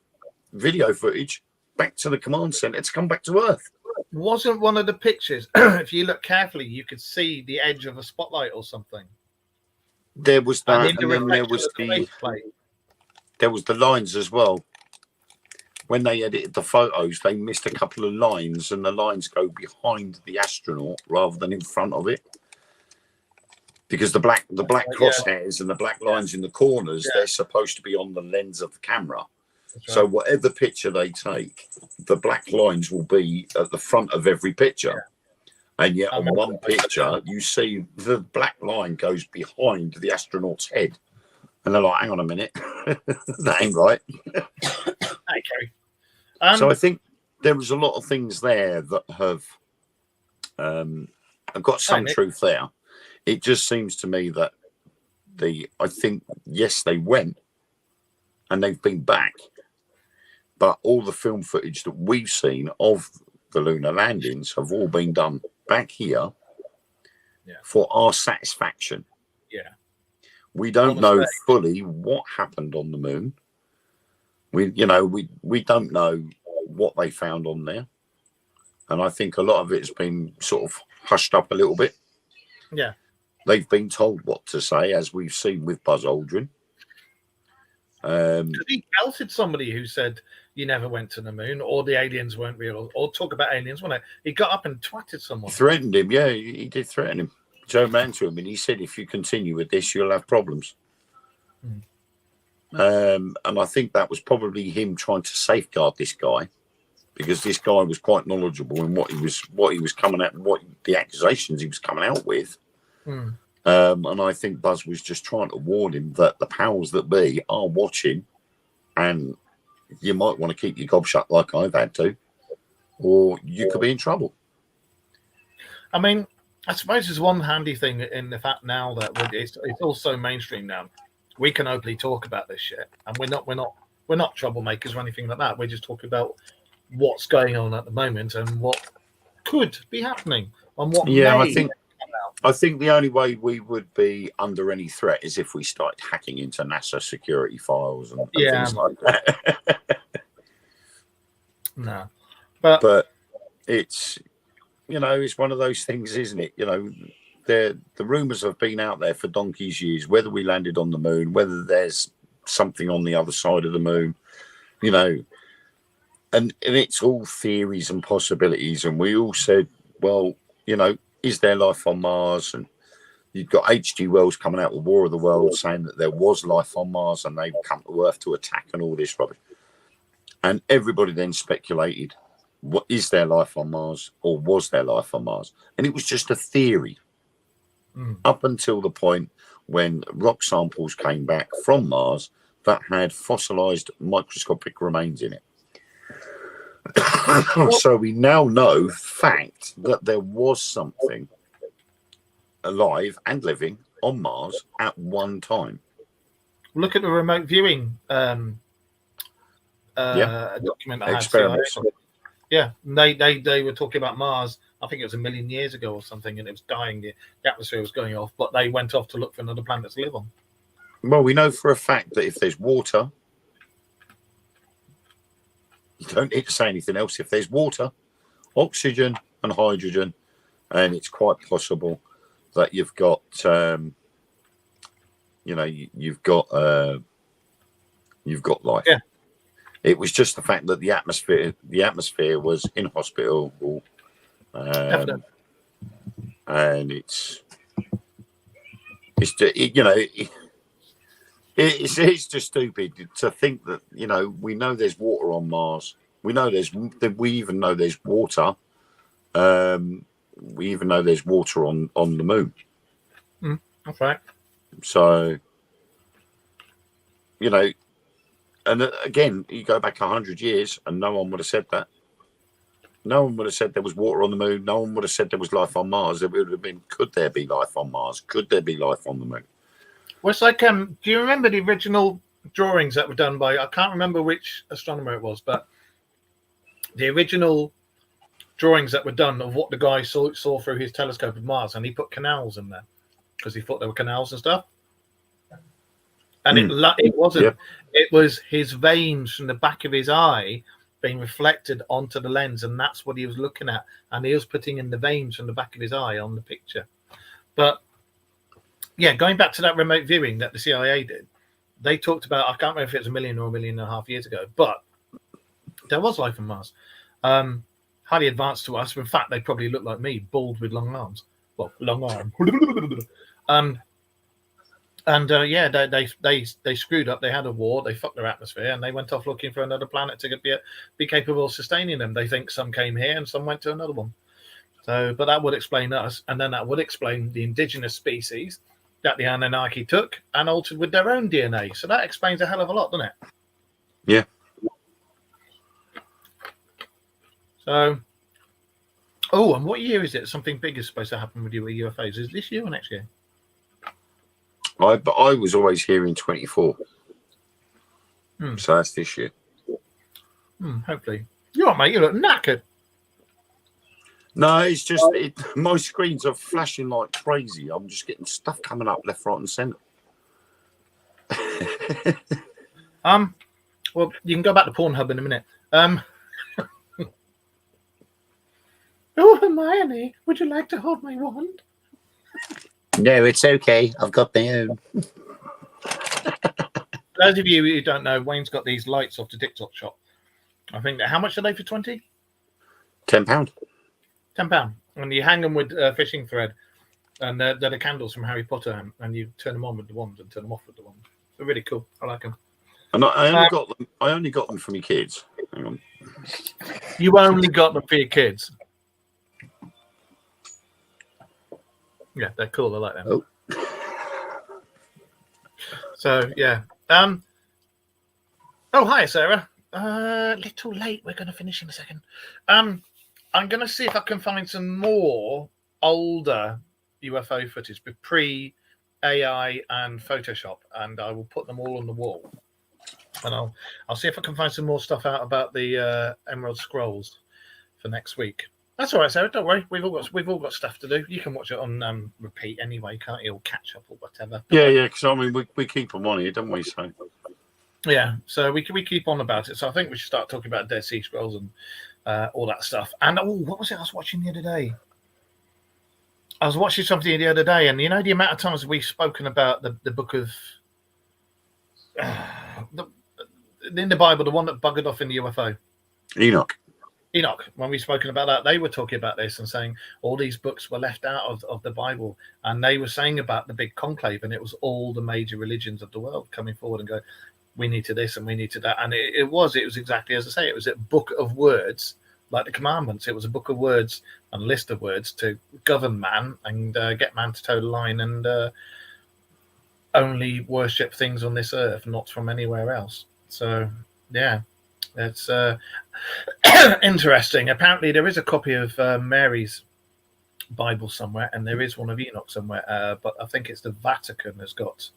video footage back to the command center to come back to Earth. Wasn't one of the pictures, if you look carefully, you could see the edge of a spotlight or something. There was that, in and then there was the lines as well. When they edited the photos, they missed a couple of lines, and the lines go behind the astronaut rather than in front of it. Because the black crosshairs and the black lines in the corners, they're supposed to be on the lens of the camera. Right. So whatever picture they take, the black lines will be at the front of every picture. Yeah. And yet on one picture, you see the black line goes behind the astronaut's head. And they're like, hang on a minute, that ain't right. Okay. So I think there was a lot of things there that have got some truth there. It just seems to me that I think, yes, they went and they've been back, but all the film footage that we've seen of the lunar landings have all been done back here for our satisfaction. Yeah. We don't know fully what happened on the moon. We don't know what they found on there. And I think a lot of it's been sort of hushed up a little bit. Yeah. They've been told what to say, as we've seen with Buzz Aldrin. He belted somebody who said you never went to the moon, or the aliens weren't real, or talk about aliens, wasn't it? He got up and twatted someone. Threatened him, yeah, he did threaten him. Joe ran to him and he said, if you continue with this, you'll have problems. And I think that was probably him trying to safeguard this guy, because this guy was quite knowledgeable in what he was coming at, what the accusations he was coming out with. And I think Buzz was just trying to warn him that the powers that be are watching, and you might want to keep your gob shut like I've had to, or you could be in trouble. I mean, I suppose there's one handy thing in the fact now that it's all so mainstream now. We can openly talk about this shit, and we're not troublemakers or anything like that. We're just talking about what's going on at the moment and what could be happening and what. Yeah, I think the only way we would be under any threat is if we started hacking into NASA security files and things like that. No, but it's it's one of those things, isn't it? The rumors have been out there for donkey's years, whether we landed on the moon, whether there's something on the other side of the moon, and it's all theories and possibilities. And we all said, well, is there life on Mars? And you've got H.G. Wells coming out with War of the Worlds saying that there was life on Mars and they've come to Earth to attack and all this rubbish. And everybody then speculated, what is there life on Mars, or was there life on Mars? And it was just a theory up until the point when rock samples came back from Mars that had fossilized microscopic remains in it. So we now know fact that there was something alive and living on Mars at one time. Look at the remote viewing document I experiments. They were talking about Mars. I think it was 1 million years ago or something, and it was dying. The atmosphere was going off, but they went off to look for another planet to live on. Well, we know for a fact that if there's water, you don't need to say anything else. If there's water, oxygen and hydrogen, and it's quite possible that you've got, you've got life. Yeah. It was just the fact that the atmosphere was inhospitable, and it's just stupid to think that we know there's water on Mars. We even know there's water. We even know there's water on the moon. That's right. So and again, you go back 100 years, and no one would have said that. No one would have said there was water on the moon. No one would have said there was life on Mars. It would have been, could there be life on Mars? Could there be life on the moon? Well, it's like, do you remember the original drawings that were done by, I can't remember which astronomer it was, but the original drawings that were done of what the guy saw through his telescope of Mars, and he put canals in there because he thought there were canals and stuff. And it wasn't. Yep. It was his veins from the back of his eye being reflected onto the lens, and that's what he was looking at. And he was putting in the veins from the back of his eye on the picture. But yeah, going back to that remote viewing that the CIA did, they talked about, I can't remember if it was 1 million or 1.5 million years ago, but there was life on Mars. Highly advanced to us. In fact, they probably look like me, bald with long arms. Well, long arm. They screwed up. They had a war. They fucked their atmosphere, and they went off looking for another planet to be capable of sustaining them. They think some came here and some went to another one. So, but that would explain us, and then that would explain the indigenous species that the Anunnaki took and altered with their own DNA. So that explains a hell of a lot, doesn't it? Yeah. So, oh, and what year is it? Something big is supposed to happen with you with UFOs. Is this year or next year? But I was always hearing 24. So that's this year. Hopefully. You're right, mate. You look knackered. No, it's just my screens are flashing like crazy. I'm just getting stuff coming up left, right, and centre. Well, you can go back to Pornhub in a minute. Oh, Hermione, would you like to hold my wand? No, it's okay. I've got my own. Those of you who don't know, Wayne's got these lights off the TikTok shop. I think how much are they for 20? £10. £10. And you hang them with fishing thread, and they're the candles from Harry Potter, and you turn them on with the wands and turn them off with the wands. They're really cool. I like them. And I only got them for my kids. Hang on. You only got them for your kids. Yeah, they're cool. I like them. Oh. So yeah. Oh, hi, Sarah. Little late. We're going to finish in a second. I'm going to see if I can find some more older UFO footage with pre-AI and Photoshop, and I will put them all on the wall. And I'll see if I can find some more stuff out about the Emerald Scrolls for next week. That's all right, Sarah. Don't worry. We've all got stuff to do. You can watch it on repeat anyway, can't you? Or catch up or whatever. Yeah. Because I mean, we keep them on here, don't we? So. Yeah. So we keep on about it. So I think we should start talking about Dead Sea Scrolls and all that stuff. And what was it I was watching the other day? I was watching something the other day, and you know the amount of times we've spoken about the book of in the Bible, the one that buggered off in the UFO. Enoch, when we've spoken about that, they were talking about this and saying all these books were left out of the Bible. And they were saying about the big conclave, and it was all the major religions of the world coming forward and go, we need to this and we need to that. And it was exactly as I say, it was a book of words, like the commandments. It was a book of words and a list of words to govern man and get man to toe the line and only worship things on this earth, not from anywhere else. So, yeah. It's interesting. Apparently, there is a copy of Mary's Bible somewhere, and there is one of Enoch somewhere. But I think it's the Vatican has got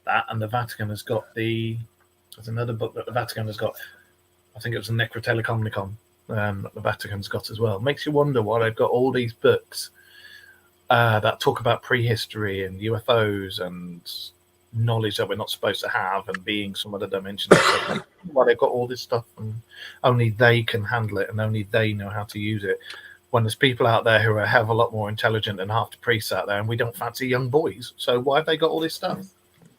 that, and the Vatican has got there's another book that the Vatican has got. I think it was the Necrotelecomnicon that the Vatican's got as well. Makes you wonder why they've got all these books that talk about prehistory and UFOs and knowledge that we're not supposed to have and being some other dimension. Why they've got all this stuff and only they can handle it and only they know how to use it, when there's people out there who are a hell of a lot more intelligent than half the priests out there, and we don't fancy young boys. So why have they got all this stuff?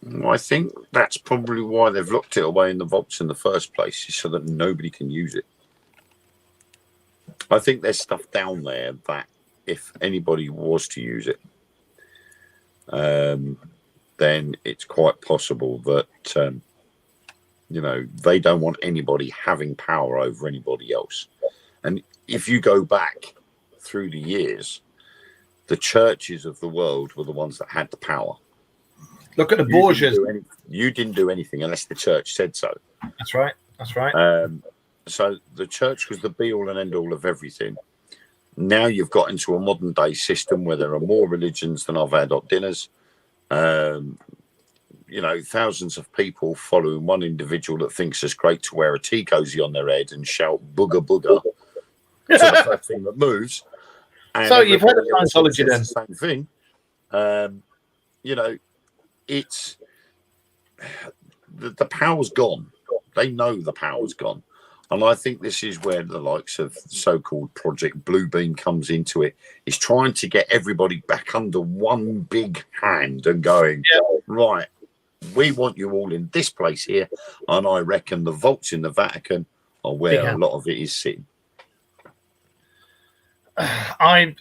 Well, I think that's probably why they've locked it away in the vaults in the first place, is so that nobody can use it. I think there's stuff down there that if anybody was to use it, then it's quite possible that, they don't want anybody having power over anybody else. And if you go back through the years, the churches of the world were the ones that had the power. Look at the Borgias. You didn't do anything unless the church said so. That's right. That's right. So the church was the be-all and end-all of everything. Now you've got into a modern-day system where there are more religions than I've had at dinners. Thousands of people following one individual that thinks it's great to wear a tea cozy on their head and shout booger booger to the first thing that moves. And So you've heard of everybody else Scientology says then? the same thing. You know, it's the power's gone. They know the power's gone. And I think this is where the likes of so-called Project Bluebeam comes into it. Is trying to get everybody back under one big hand and going, right, we want you all in this place here. And I reckon the vaults in the Vatican are where a lot of it is sitting. I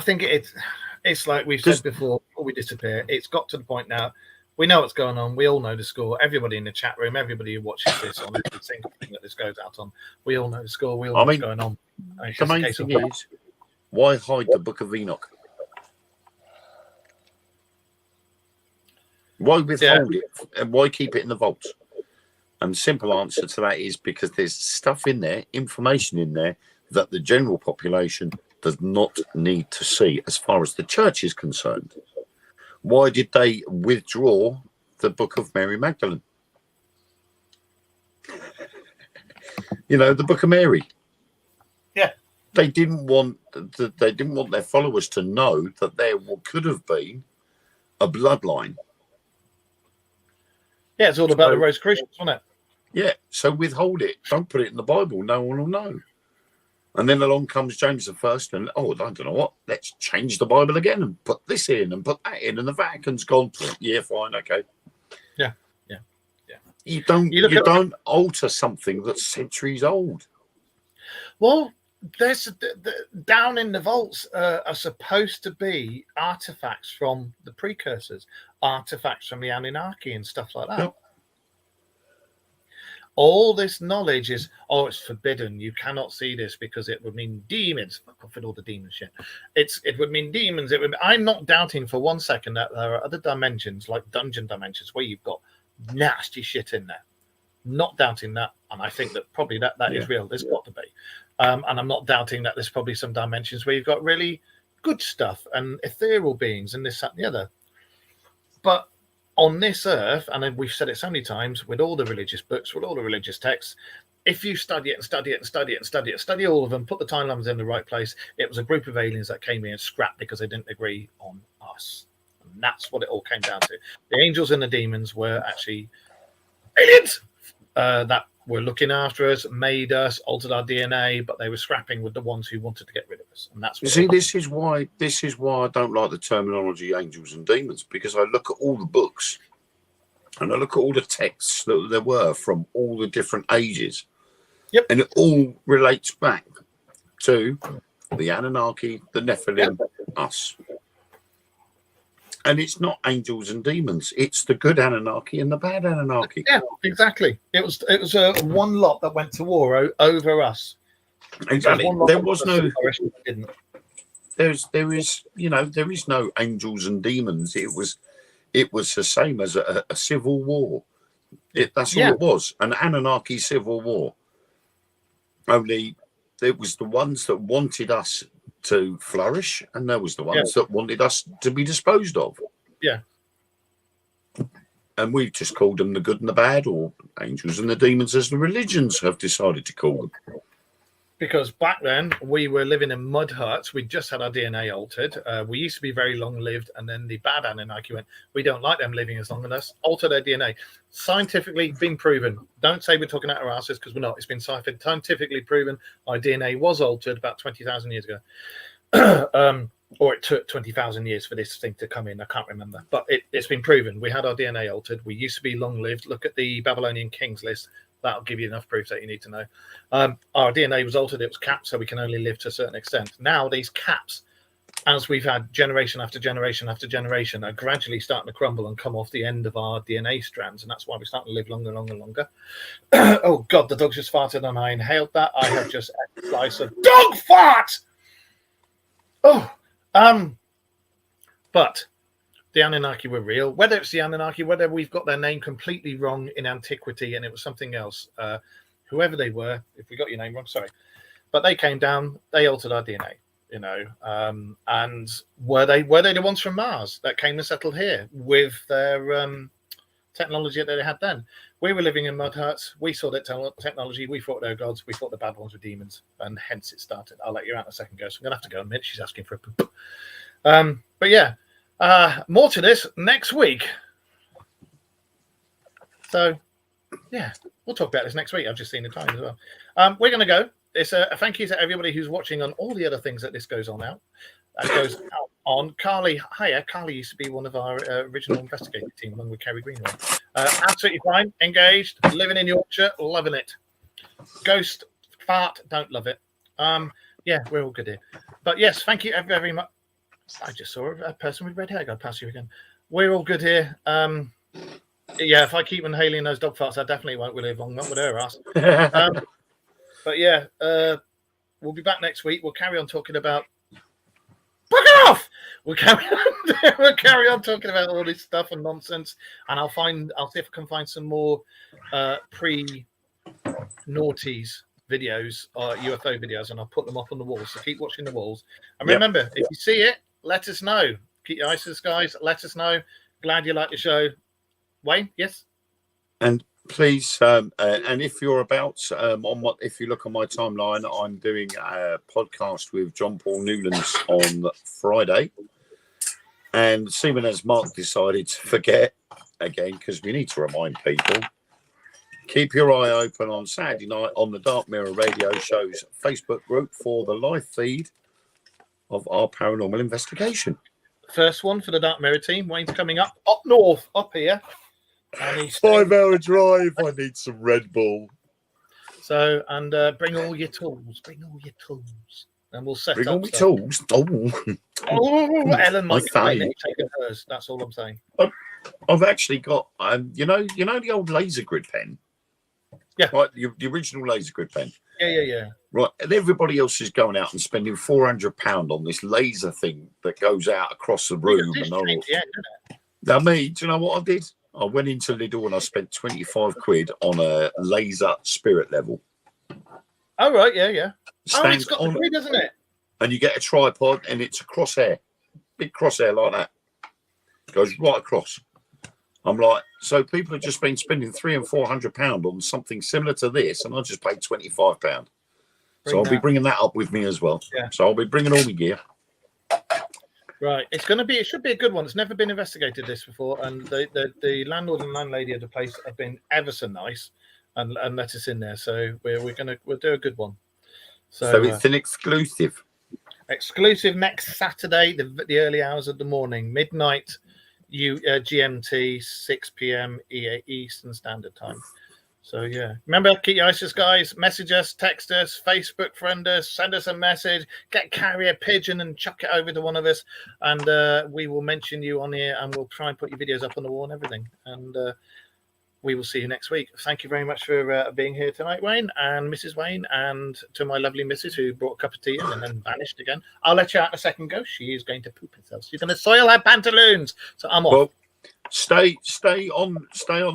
think it's like we've said before we disappear. It's got to the point now. We know what's going on. We all know the score. Everybody in the chat room, everybody who watches this on every single thing that this goes out on, we all know the score. We all know what's going on. The main thing is, why hide the Book of Enoch? Why withhold it? And why keep it in the vaults? And the simple answer to that is because there's stuff in there, information in there, that the general population does not need to see as far as the church is concerned. Why did they withdraw the Book of Mary Magdalene? You know, the Book of Mary. Yeah. They didn't want their followers to know that there could have been a bloodline. Yeah, it's all about the Rosicrucians, wasn't it? Yeah, so withhold it. Don't put it in the Bible. No one will know. And then along comes James I, and I don't know what. Let's change the Bible again and put this in and put that in, and the Vatican's gone. Yeah, fine, okay. Yeah. You don't alter something that's centuries old. Well, there's down in the vaults are supposed to be artifacts from the precursors, artifacts from the Anunnaki and stuff like that. Yep. All this knowledge is, it's forbidden. You cannot see this because it would mean demons. Fuck off with all the demon shit. It would mean demons. I'm not doubting for 1 second that there are other dimensions, like dungeon dimensions, where you've got nasty shit in there. Not doubting that, and I think that probably that is real. There's got to be, and I'm not doubting that there's probably some dimensions where you've got really good stuff and ethereal beings and this, that, and the other. But on this earth, and we've said it so many times, with all the religious books, with all the religious texts, if you study it and study it and study it and study it, study all of them, put the timelines in the right place, it was a group of aliens that came in and scrapped because they didn't agree on us. And that's what it all came down to. The angels and the demons were actually aliens that were looking after us, made us, altered our DNA, but they were scrapping with the ones who wanted to get rid of us. And that's what this is why I don't like the terminology angels and demons, because I look at all the books and I look at all the texts that there were from all the different ages. Yep. And it all relates back to the Anunnaki, the Nephilim, us. And it's not angels and demons. It's the good Anunnaki and the bad Anunnaki. Yeah, exactly. It was one lot that went to war over us. Exactly. There was no. There is no angels and demons. It was the same as a civil war. That's all it was, an Anunnaki civil war. Only it was the ones that wanted us to flourish, and there was the ones that wanted us to be disposed of. Yeah. And we've just called them the good and the bad, or angels and the demons, as the religions have decided to call them. Because back then we were living in mud huts. We just had our DNA altered. We used to be very long-lived, and then the bad Anunnaki went, we don't like them living as long as us. Alter their DNA. Scientifically been proven. Don't say we're talking out our asses, because we're not. It's been scientifically proven. Our DNA was altered about 20,000 years ago. Or it took 20,000 years for this thing to come in. I can't remember. But it's been proven. We had our DNA altered. We used to be long-lived. Look at the Babylonian kings list. That'll give you enough proof that you need to know. Our DNA was altered. It was capped, so we can only live to a certain extent. Now these caps, as we've had generation after generation after generation, are gradually starting to crumble and come off the end of our DNA strands, and that's why we're starting to live longer and longer and longer. Oh, God, the dog just farted, and I inhaled that. I have just ate a slice of dog fart! But the Anunnaki were real. Whether it's the Anunnaki, whether we've got their name completely wrong in antiquity and it was something else, whoever they were, if we got your name wrong, sorry. But they came down, they altered our DNA, and were they the ones from Mars that came and settled here with their technology that they had then. We were living in mud huts. We saw that technology. We thought they were gods. We thought the bad ones were demons, and hence it started. I'll let you out in a second, Ghost. I'm gonna have to go in a minute. She's asking for a poop. But yeah, more to this next week. So yeah, we'll talk about this next week. I've just seen the time as well. We're gonna go. It's a thank you to everybody who's watching on all the other things that this goes on out. Goes out on. Carly, hiya. Carly used to be one of our original investigative team along with Kerry Greenway. Absolutely fine, engaged, living in Yorkshire, loving it. Ghost, fart, don't love it. Yeah, we're all good here. But yes, thank you very much. I just saw a person with red hair go past you again. We're all good here. Yeah, if I keep inhaling those dog farts, I definitely won't live long, not with her ass. But yeah, we'll be back next week. We'll carry on talking about. Fuck it off! We'll carry on talking about all this stuff and nonsense, and I'll see if I can find some more pre-naughties videos or UFO videos, and I'll put them up on the walls. So keep watching the walls, and remember, if you see it, let us know. Keep your ISIS guys. Let us know. Glad you like the show, Wayne. Yes. And please, and if you're about if you look on my timeline, I'm doing a podcast with John Paul Newlands on Friday, and seeming as Mark decided to forget again, because we need to remind people, keep your eye open on Saturday night on the Dark Mirror Radio Show's Facebook group for the live feed of our paranormal investigation. First one for the Dark Mirror team. Wayne's coming up north, up here. 5-hour drive. I need some Red Bull. So, and bring all your tools. Bring all your tools, and we'll set bring up. All my tools. Ellen might be taking hers. That's all I'm saying. I've actually got, you know the old laser grid pen. Yeah. Right, the original laser grid pen. Yeah. Right, and everybody else is going out and spending £400 on this laser thing that goes out across the room. Now, me, do you know what I did? I went into Lidl and I spent 25 quid on a laser spirit level. Oh, right, yeah. Stands it's got the grid, doesn't it? And you get a tripod and it's a crosshair. Big crosshair like that. Goes right across. I'm like, so people have just been spending £300 and £400 on something similar to this, and I just paid £25. So I'll be bringing that up with me as well. Yeah. So I'll be bringing all my gear. Right, it should be a good one. It's never been investigated this before, and the landlord and landlady of the place have been ever so nice and let us in there. So we'll do a good one. So it's an exclusive. Exclusive next Saturday, the early hours of the morning, midnight, GMT, 6 p.m. Eastern Standard Time. So yeah, remember, keep your ISIS guys. Message us, text us, Facebook friend us, send us a message. Get carrier pigeon and chuck it over to one of us, and we will mention you on here, and we'll try and put your videos up on the wall and everything. And we will see you next week. Thank you very much for being here tonight, Wayne and Mrs. Wayne, and to my lovely missus who brought a cup of tea in and then vanished again. I'll let you out in a second, Go. She is going to poop herself. She's going to soil her pantaloons. So I'm off. Well, stay on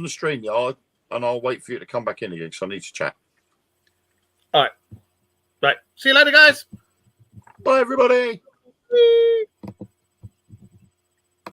the stream yard, and I'll wait for you to come back in again because I need to chat. All right. Right. See you later, guys. Bye, everybody. Bye.